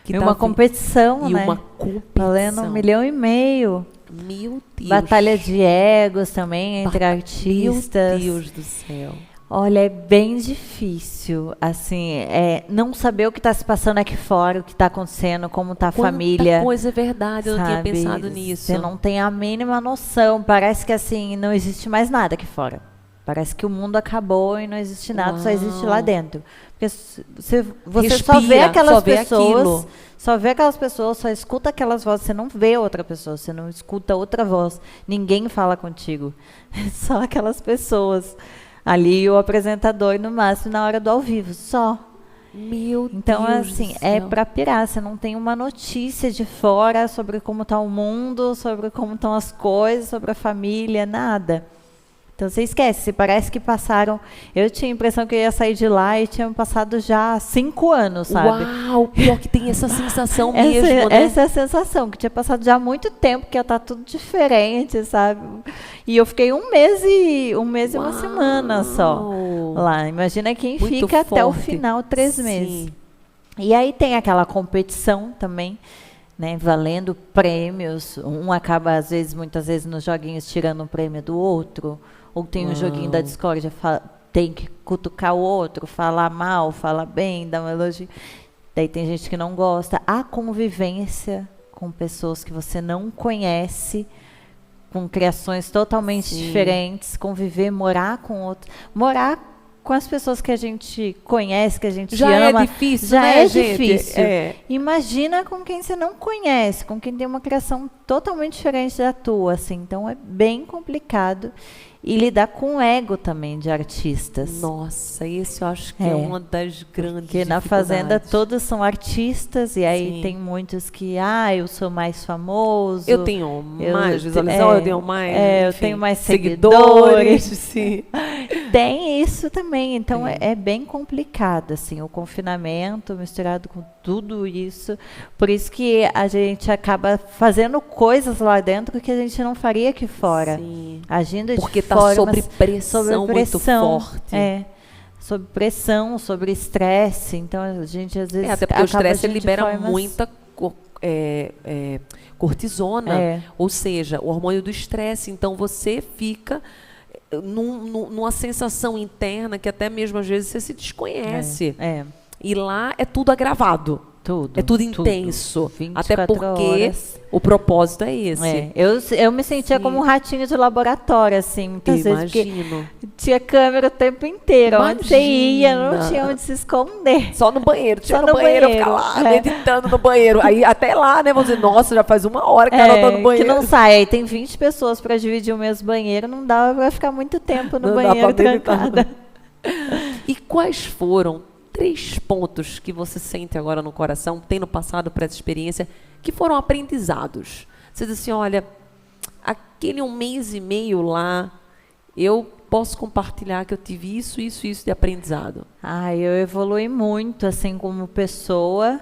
Que E tá uma vi- competição, E né? uma competição. Valendo 1,5 milhão. Meu Deus. Batalha de egos também entre Meu artistas. Deus do céu. Olha, é bem difícil, assim, não saber o que está se passando aqui fora, o que está acontecendo, como está a Quanta família. coisa é verdade, eu não tinha sabe? pensado nisso. Você não tem a mínima noção. Parece que assim não existe mais nada aqui fora. Parece que o mundo acabou e não existe nada, só existe lá Uau. dentro. Porque você Respira, só vê aquelas só vê pessoas, aquilo. só escuta aquelas vozes, você não vê outra pessoa, você não escuta outra voz. Ninguém fala contigo. Só aquelas pessoas. Ali o apresentador no máximo na hora do ao vivo, só. Meu Então, Deus assim, do é céu. para pirar. Você não tem uma notícia de fora sobre como está o mundo, sobre como estão as coisas, sobre a família, nada. Então, você esquece. Parece que passaram... Eu tinha a impressão que eu ia sair de lá e tinham passado já 5 anos, sabe? Uau, pior que tem essa sensação mesmo, né? Essa é a sensação, que tinha passado já muito tempo, que ia estar tudo diferente, sabe? E eu fiquei um mês e uma semana só lá. Imagina quem Muito fica até o forte. final, 3 Sim. meses. E aí tem aquela competição também, né, valendo prêmios. Um acaba, muitas vezes, nos joguinhos tirando um prêmio do outro. Ou tem um joguinho da discórdia, tem que cutucar o outro, falar mal, falar bem, dar um elogio. Daí tem gente que não gosta. A convivência com pessoas que você não conhece, com criações totalmente diferentes, conviver, morar com outros. Morar com as pessoas que a gente conhece, que a gente Já ama. é difícil, já né, é gente? difícil. É. Imagina com quem você não conhece, com quem tem uma criação totalmente diferente da tua, assim. Então é bem complicado. E lidar com o ego também de artistas. Nossa, esse eu acho que é uma das grandes Porque na Fazenda dificuldades. todos são artistas, e aí Sim. tem muitos que, eu sou mais famoso. Eu tenho mais visualização, eu tenho mais eu enfim, tenho mais seguidores. Sim. tem isso também. Então é bem complicado, assim, o confinamento misturado com tudo isso. Por isso que a gente acaba fazendo coisas lá dentro que a gente não faria aqui fora. Sim. Agindo Porque de está formas, sob pressão muito forte. Sob pressão, sobre estresse. Então a gente às vezes até porque o estresse agindo de libera formas- muita cortisona, ou seja, o hormônio do estresse. Então você fica numa sensação interna que até mesmo às vezes você se desconhece. E lá é tudo agravado. Tudo. É tudo intenso. 24 Até porque horas. o propósito é esse. Eu me sentia Sim. como um ratinho de laboratório, assim, muitas vezes, porque Imagino. tinha câmera o tempo inteiro. Onde você ia, não Imagina. tinha onde se esconder. Só no banheiro. Tinha Só no no banheiro, eu banheiro. ficava lá, meditando no banheiro. Aí até lá, né? Vamos dizer, nossa, já faz 1 hora que a Carol tá no Que banheiro. não sai. Aí tem 20 pessoas para dividir o mesmo banheiro, não dá para ficar muito tempo no Não dá banheiro pra meditar. trancada. E quais foram 3 pontos que você sente agora no coração, tem no passado para essa experiência, que foram aprendizados? Você diz assim, olha, aquele 1 mês e meio lá, eu posso compartilhar que eu tive isso de aprendizado. Eu evolui muito, assim, como pessoa,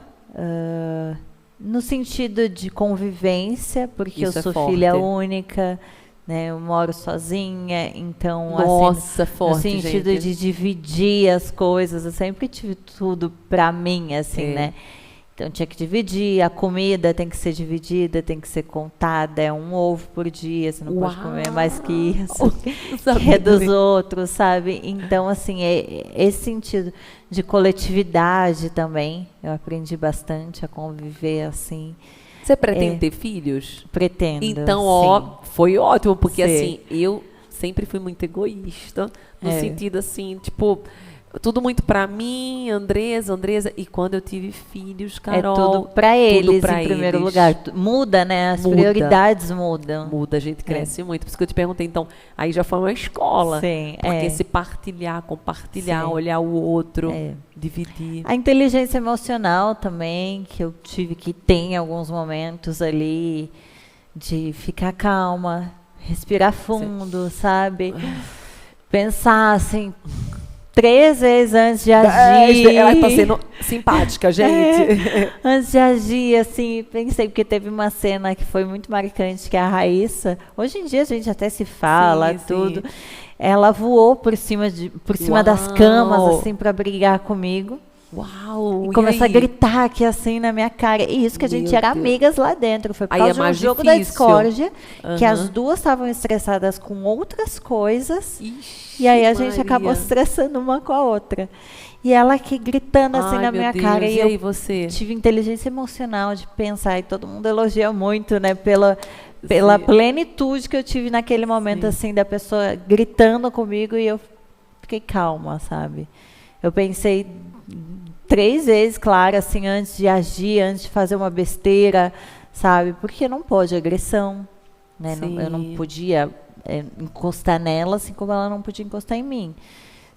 no sentido de convivência, porque Isso eu é sou forte. filha única, né? Eu moro sozinha, então, Nossa, assim, forte, no sentido gente. de dividir as coisas, eu sempre tive tudo para mim, assim, né? Então tinha que dividir, a comida tem que ser dividida, tem que ser contada, é 1 ovo por dia, você não pode comer mais que isso, que é dos outros, sabe? Então, assim, esse sentido de coletividade também, eu aprendi bastante a conviver assim. Você pretende ter filhos? Pretendo. Então, sim. foi ótimo, porque Sim. assim, eu sempre fui muito egoísta, no sentido assim, tipo, tudo muito pra mim, Andresa, e quando eu tive filhos, Carol, tudo pra eles pra em primeiro eles. lugar. Muda, né? As prioridades mudam. Muda, a gente cresce muito. Por isso que eu te perguntei, então, aí já foi uma escola. Sim, Porque se partilhar, compartilhar, Sim. olhar o outro, dividir. A inteligência emocional também, que eu tive que ter em alguns momentos ali, de ficar calma, respirar fundo, sabe? Pensar assim, 3 vezes antes de agir. Ela está sendo simpática, gente. Antes de agir, assim, pensei, porque teve uma cena que foi muito marcante, que é a Raíssa. Hoje em dia a gente até se fala, Sim, tudo. sim. Ela voou por cima das camas, assim, para brigar comigo. Uau! E começou a gritar aqui assim na minha cara. E isso que a gente era amigas lá dentro. Foi por Aí causa é de um mais jogo da difícil. discórdia, que as duas estavam estressadas com outras coisas. Ixi, E aí a gente Maria. acabou estressando uma com a outra. E ela aqui gritando assim Ai, na meu minha Deus. cara. E E aí eu você? tive inteligência emocional de pensar. E todo mundo elogia muito, né? Pela Sim. plenitude que eu tive naquele momento, assim, da pessoa gritando comigo. E eu fiquei calma, sabe? Eu pensei 3 vezes, claro, assim, antes de agir, antes de fazer uma besteira, sabe? Porque não pode agressão, né? Eu não podia encostar nela, assim como ela não podia encostar em mim.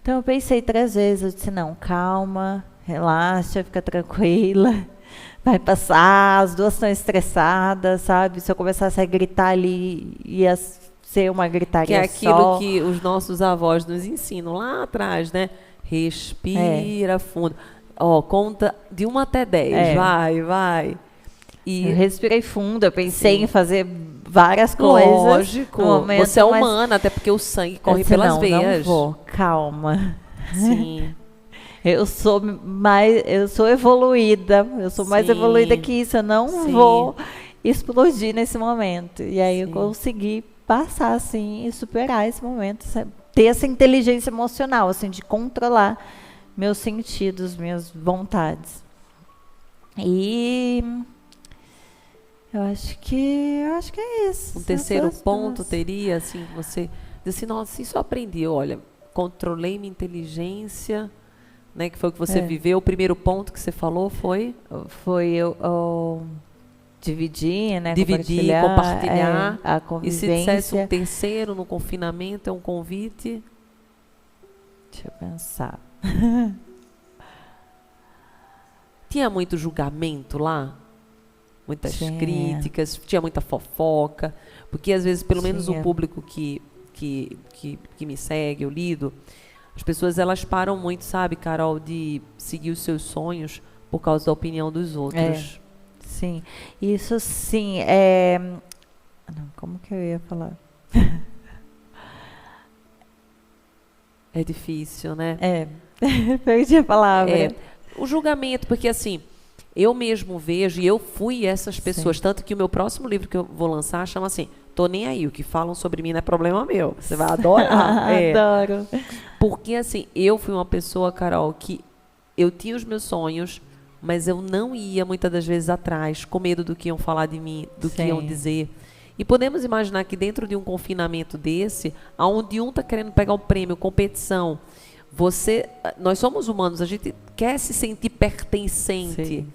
Então eu pensei 3 vezes, eu disse, não, calma, relaxa, fica tranquila, vai passar, as duas estão estressadas, sabe? Se eu começasse a gritar ali, ia ser uma gritaria Que é aquilo só. que os nossos avós nos ensinam lá atrás, né? Respira fundo. Ó, conta de 1 até 10. Vai. E eu respirei fundo, eu pensei em fazer várias coisas. lógico, no momento, você é mas humana, até porque o sangue corre eu disse, pelas não, veias. Não vou, calma. Sim. Eu sou evoluída, eu sou mais Sim. evoluída que isso, eu não Sim. vou explodir nesse momento. E aí eu Sim. consegui passar assim e superar esse momento, sabe? Ter essa inteligência emocional, assim, de controlar meus sentidos, minhas vontades. E eu acho que é isso. Um terceiro Essas ponto duas. teria, assim, você diz assim, nossa, isso eu aprendi, olha, controlei minha inteligência, né, que foi o que você viveu. O primeiro ponto que você falou foi? Foi eu dividir, né? Dividir, compartilhar. A E convivência. se dissesse um terceiro no confinamento, é um convite? Deixa eu pensar. Tinha muito julgamento lá? Muitas Tinha. críticas? Tinha muita fofoca? Porque às vezes, pelo menos o Tinha. público que que me segue, eu lido, as pessoas elas param muito, sabe, Carol, de seguir os seus sonhos por causa da opinião dos outros. Sim, isso sim, não, como que eu ia falar? É difícil, né? Perdi a palavra. O julgamento, porque assim, eu mesmo vejo, e eu fui essas pessoas, Sim. tanto que o meu próximo livro que eu vou lançar chama assim, Tô Nem Aí, o que falam sobre mim não é problema meu. Você vai adorar. Adoro. Porque assim, eu fui uma pessoa, Carol, que eu tinha os meus sonhos, mas eu não ia muitas das vezes atrás, com medo do que iam falar de mim, do que iam dizer. E podemos imaginar que dentro de um confinamento desse, onde um está querendo pegar o prêmio, competição, nós somos humanos, a gente quer se sentir pertencente. Sim.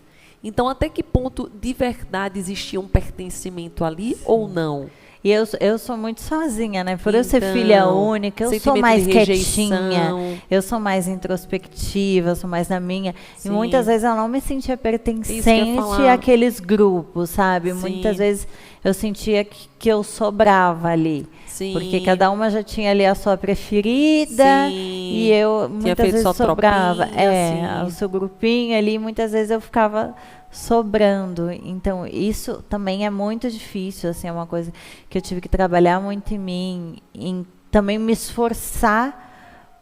Então, até que ponto de verdade existia um pertencimento ali ou não? E eu sou muito sozinha, né? Por eu ser filha única, eu sou mais quietinha, eu sou mais introspectiva, eu sou mais na minha. Sim. E muitas vezes eu não me sentia pertencente àqueles grupos, sabe? Sim. Muitas vezes eu sentia que eu sobrava ali. Sim. Porque cada uma já tinha ali a sua preferida. Sim. E eu muitas vezes sobrava. Tropinha, o seu grupinho ali, muitas vezes eu ficava sobrando. Então, isso também é muito difícil, assim, é uma coisa que eu tive que trabalhar muito em mim, em também me esforçar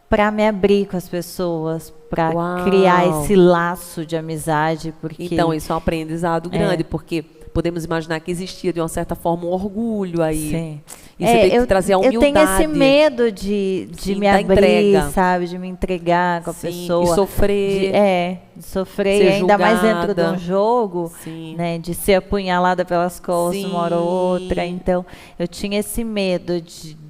para me abrir com as pessoas, para criar esse laço de amizade. Porque então, isso é um aprendizado grande, porque podemos imaginar que existia, de uma certa forma, um orgulho aí. Sim. E você tem que trazer a humildade. Eu tenho esse medo de me abrir, entrega. sabe? De me entregar com a pessoa. E sofrer. De sofrer, e ainda julgada. mais dentro de um jogo, Sim. né? De ser apunhalada pelas costas uma hora ou outra. Sim. Então, eu tinha esse medo de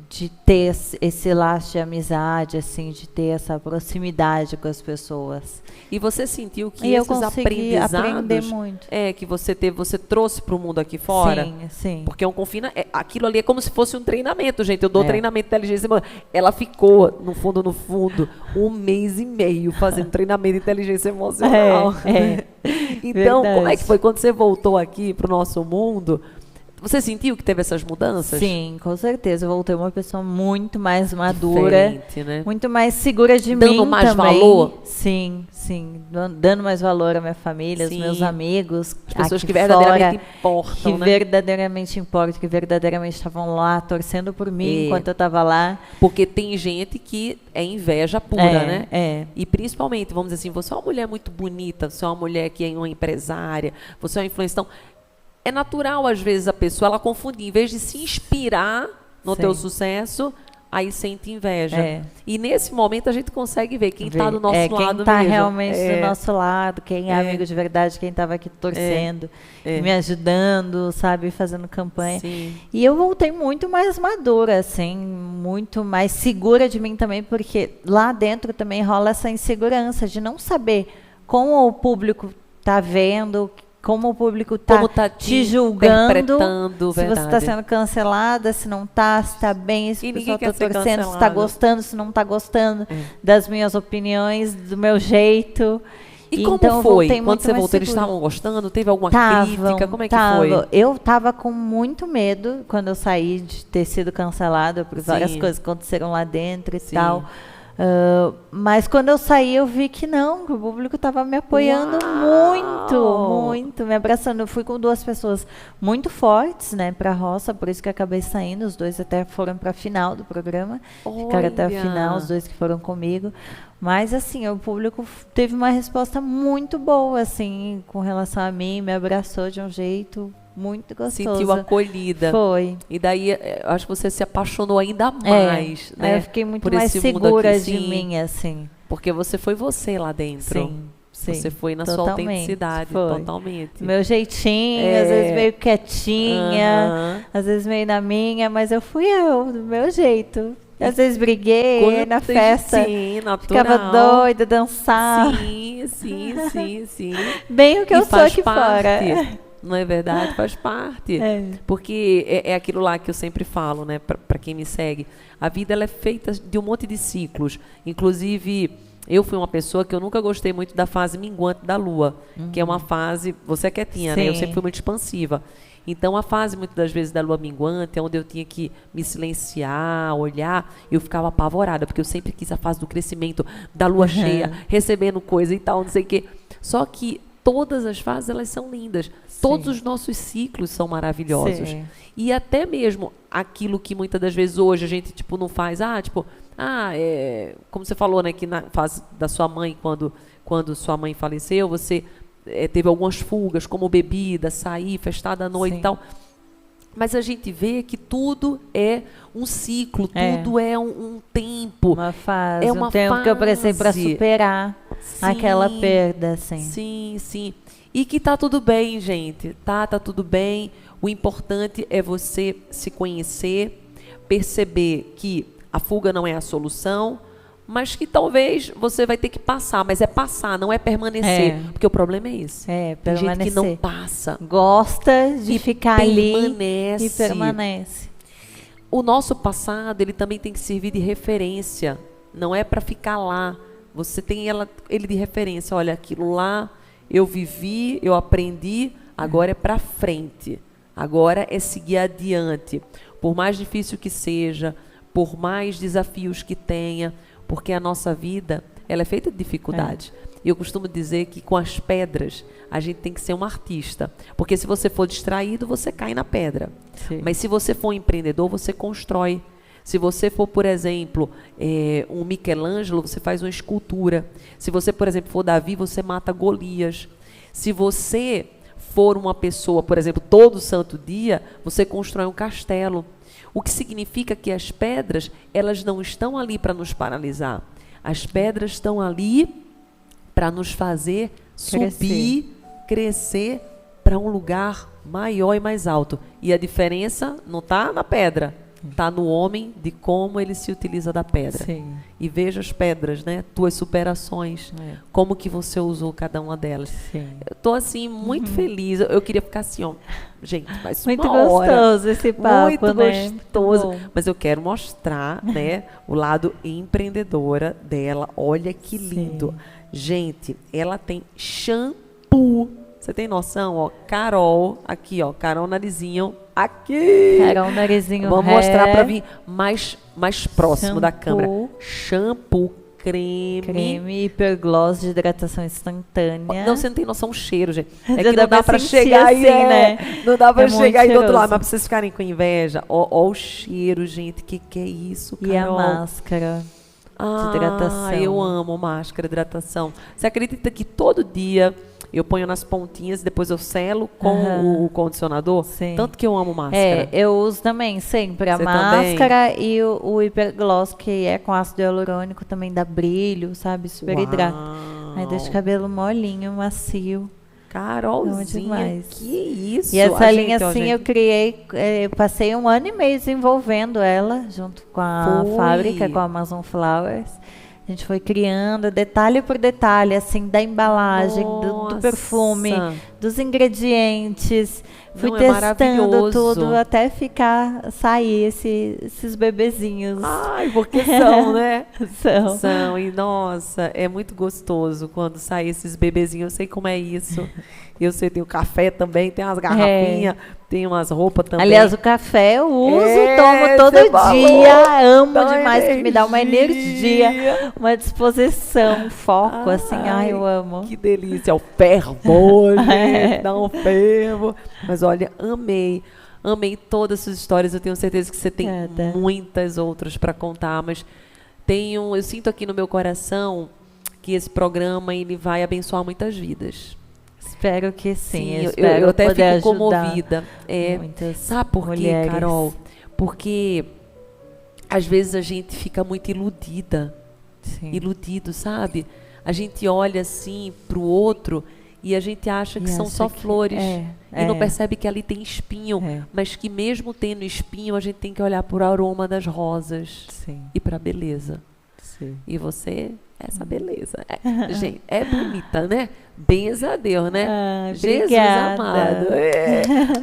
ter esse laço de amizade, assim, de ter essa proximidade com as pessoas. E você sentiu que E eu esses consegui aprender aprendizados muito. que você teve, você trouxe para o mundo aqui fora? Sim. Porque aquilo ali é como se fosse um treinamento, gente. Eu dou treinamento de inteligência emocional. Ela ficou, no fundo, 1 mês e meio fazendo treinamento de inteligência emocional. Então, Verdade. como é que foi quando você voltou aqui para o nosso mundo? Você sentiu que teve essas mudanças? Sim, com certeza. Eu voltei uma pessoa muito mais madura, diferente, né? muito mais segura de mim Dando mais também. valor? Sim. Dando mais valor à minha família, aos meus amigos. As pessoas aqui que verdadeiramente fora, importam, que né? verdadeiramente importam, que verdadeiramente estavam lá, torcendo por mim enquanto eu estava lá. Porque tem gente que é inveja pura, né? É. E principalmente, vamos dizer assim, você é uma mulher muito bonita, você é uma mulher que é uma empresária, você é uma influência. Então, é natural, às vezes, a pessoa ela confundir. Em vez de se inspirar no teu sucesso, aí sente inveja. E nesse momento a gente consegue ver quem está do nosso lado mesmo. Quem está realmente do nosso lado, quem é amigo de verdade, quem estava aqui torcendo, me ajudando, sabe, fazendo campanha. Sim. E eu voltei muito mais madura, assim, muito mais segura de mim também, porque lá dentro também rola essa insegurança de não saber como o público está vendo, como o público está te julgando, se você está sendo cancelada, se não está, se está bem, se o pessoal está torcendo, se está gostando, se não está gostando das minhas opiniões, do meu jeito. E como então, foi? Quando você voltou, segura. eles estavam gostando? Teve alguma crítica? Como é que foi? Eu estava com muito medo quando eu saí de ter sido cancelada por várias coisas que aconteceram lá dentro e tal. Mas quando eu saí, eu vi que não, que o público estava me apoiando muito, me abraçando. Eu fui com 2 pessoas muito fortes, né, para a roça, por isso que eu acabei saindo. Os 2 até foram para a final do programa, ficaram até a final, os 2 que foram comigo. Mas, assim, o público teve uma resposta muito boa, assim, com relação a mim, me abraçou de um jeito muito gostoso. Sentiu acolhida. Foi. E daí, acho que você se apaixonou ainda mais, né? Eu fiquei muito mais segura de mim, assim. Porque você foi você lá dentro. Sim. Você foi na sua autenticidade, totalmente. Meu jeitinho, às vezes meio quietinha, às vezes meio na minha, mas eu fui eu, do meu jeito. Às vezes briguei na festa, ficava doida, dançava. Sim. Bem o que eu sou aqui fora. Não é verdade? Faz parte. Porque é aquilo lá que eu sempre falo, né? Para quem me segue. A vida ela é feita de um monte de ciclos. Inclusive, Eu fui uma pessoa que eu nunca gostei muito da fase minguante da lua, que é uma fase, você é quietinha, né? Eu sempre fui muito expansiva. Então, a fase, muitas das vezes, da lua minguante, é onde eu tinha que me silenciar, olhar, eu ficava apavorada, porque eu sempre quis a fase do crescimento, da lua cheia, recebendo coisa e tal, não sei o quê. Só que todas as fases, elas são lindas. Todos os nossos ciclos são maravilhosos. Sim. E até mesmo aquilo que muitas das vezes hoje a gente, tipo, não faz, como você falou, né, que na fase da sua mãe, quando sua mãe faleceu, você teve algumas fugas, como bebida, sair, festada à noite e tal. Mas a gente vê que tudo é um ciclo, tudo é um tempo. Uma fase, é uma um tempo fase que eu precisei para superar aquela perda, assim. Sim, sim. E que tá tudo bem, gente. Tá tudo bem. O importante é você se conhecer, perceber que a fuga não é a solução, mas que talvez você vai ter que passar, mas é passar, não é permanecer, porque o problema é esse. Tem gente que não passa. Gosta de ficar ali e permanece. O nosso passado, ele também tem que servir de referência, não é para ficar lá. Você tem ele de referência, olha, aquilo lá eu vivi, eu aprendi, agora é para frente. Agora é seguir adiante. Por mais difícil que seja, por mais desafios que tenha, porque a nossa vida, ela é feita de dificuldade. E eu costumo dizer que com as pedras, a gente tem que ser um artista. Porque se você for distraído, você cai na pedra. Mas se você for um empreendedor, você constrói. Se você for, por exemplo, um Michelangelo, você faz uma escultura. Se você, por exemplo, for Davi, você mata Golias. Se você for uma pessoa, por exemplo, todo santo dia, você constrói um castelo. O que significa que as pedras, elas não estão ali para nos paralisar. As pedras estão ali para nos fazer subir, crescer para um lugar maior e mais alto. E a diferença não está na pedra, está no homem, de como ele se utiliza da pedra. E veja as pedras, né? Tuas superações, como que você usou cada uma delas. Eu estou assim muito feliz. Eu queria ficar assim, ó, gente, mais muito uma hora. Gostoso esse papo, muito né? gostoso. Muito mas eu quero mostrar, né, o lado empreendedora dela. Olha que lindo. Gente, ela tem shampoo. Você tem noção, ó? Carol, aqui, ó, Carol Narizinho, aqui. Carol Narizinho. Vamos mostrar para vir mais próximo da câmera. Shampoo, creme hipergloss de hidratação instantânea. Não, você não tem noção do cheiro, gente. É que não dá para chegar aí, assim, né? Não dá para chegar aí do outro lado, cheiroso. mas pra vocês ficarem com inveja. Ó o cheiro, gente. Que é isso, Carol? E a máscara de hidratação. Eu amo máscara de hidratação. Você acredita que todo dia eu ponho nas pontinhas, depois eu selo com o condicionador? Tanto que eu amo máscara. Eu uso também sempre a máscara e o hipergloss, que é com ácido hialurônico, também dá brilho, sabe? Super hidrata. Aí deixa o cabelo molinho, macio. Carolzinha, que isso? E essa linha, assim, eu criei, eu passei 1 ano e meio desenvolvendo ela, junto com a fábrica, com a Amazon Flowers. A gente foi criando detalhe por detalhe, assim, da embalagem, do perfume, dos ingredientes. Fui testando tudo até sair esses bebezinhos. Ai, porque são, né? São. E, nossa, é muito gostoso quando saem esses bebezinhos. Eu sei como é isso. Eu sei, tem o café também, tem umas garrafinhas, tem umas roupas também. Aliás, o café eu uso, tomo todo dia. Amo demais, que me dá uma energia, uma disposição, um foco, assim. Ai, eu amo. Que delícia. O fervor, dá um fervo. Mas olha, amei todas essas histórias. Eu tenho certeza que você tem muitas outras para contar, mas eu sinto aqui no meu coração que esse programa ele vai abençoar muitas vidas. Espero que sim. Eu até fico comovida. Sabe por quê, Carol? Porque às vezes a gente fica muito iludido, sabe? A gente olha assim para o outro e a gente acha que são só flores e não percebe que ali tem espinho, mas que mesmo tendo espinho a gente tem que olhar para o aroma das rosas e para a beleza. E você essa beleza. Gente, é bonita, né? Benza a Deus, né? Jesus Obrigada. amado.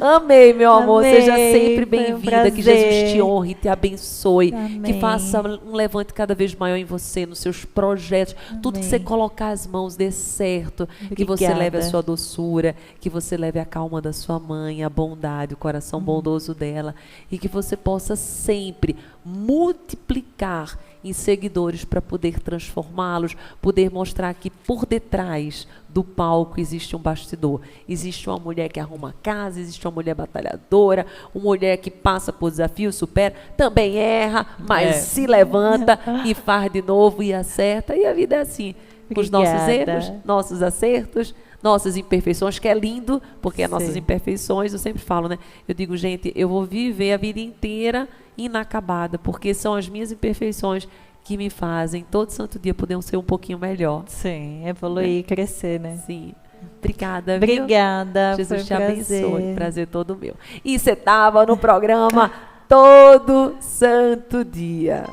Amei, meu amor. Amei, Seja sempre foi um bem-vinda. Que prazer. Jesus te honre, te abençoe. Amém. Que faça um levante cada vez maior em você, nos seus projetos. Tudo que você Amém. colocar as mãos dê certo. Que você Obrigada. leve a sua doçura. Que você leve a calma da sua mãe, a bondade, o coração bondoso dela. E que você possa sempre multiplicar em seguidores para poder transformá-los, poder mostrar que por detrás do palco existe um bastidor. Existe uma mulher que arruma a casa, existe uma mulher batalhadora, uma mulher que passa por desafios, supera, também erra, mas se levanta e faz de novo e acerta. E a vida é assim, com os nossos Obrigada. erros, nossos acertos, nossas imperfeições, que é lindo, porque as nossas Sim. imperfeições, eu sempre falo, né? Eu digo, gente, eu vou viver a vida inteira inacabada, porque são as minhas imperfeições que me fazem todo santo dia poder ser um pouquinho melhor. Sim, evoluir, crescer, né? Sim. Obrigada, viu? Obrigada, Jesus te foi um abençoe. Prazer todo meu. E você estava no programa Todo Santo Dia.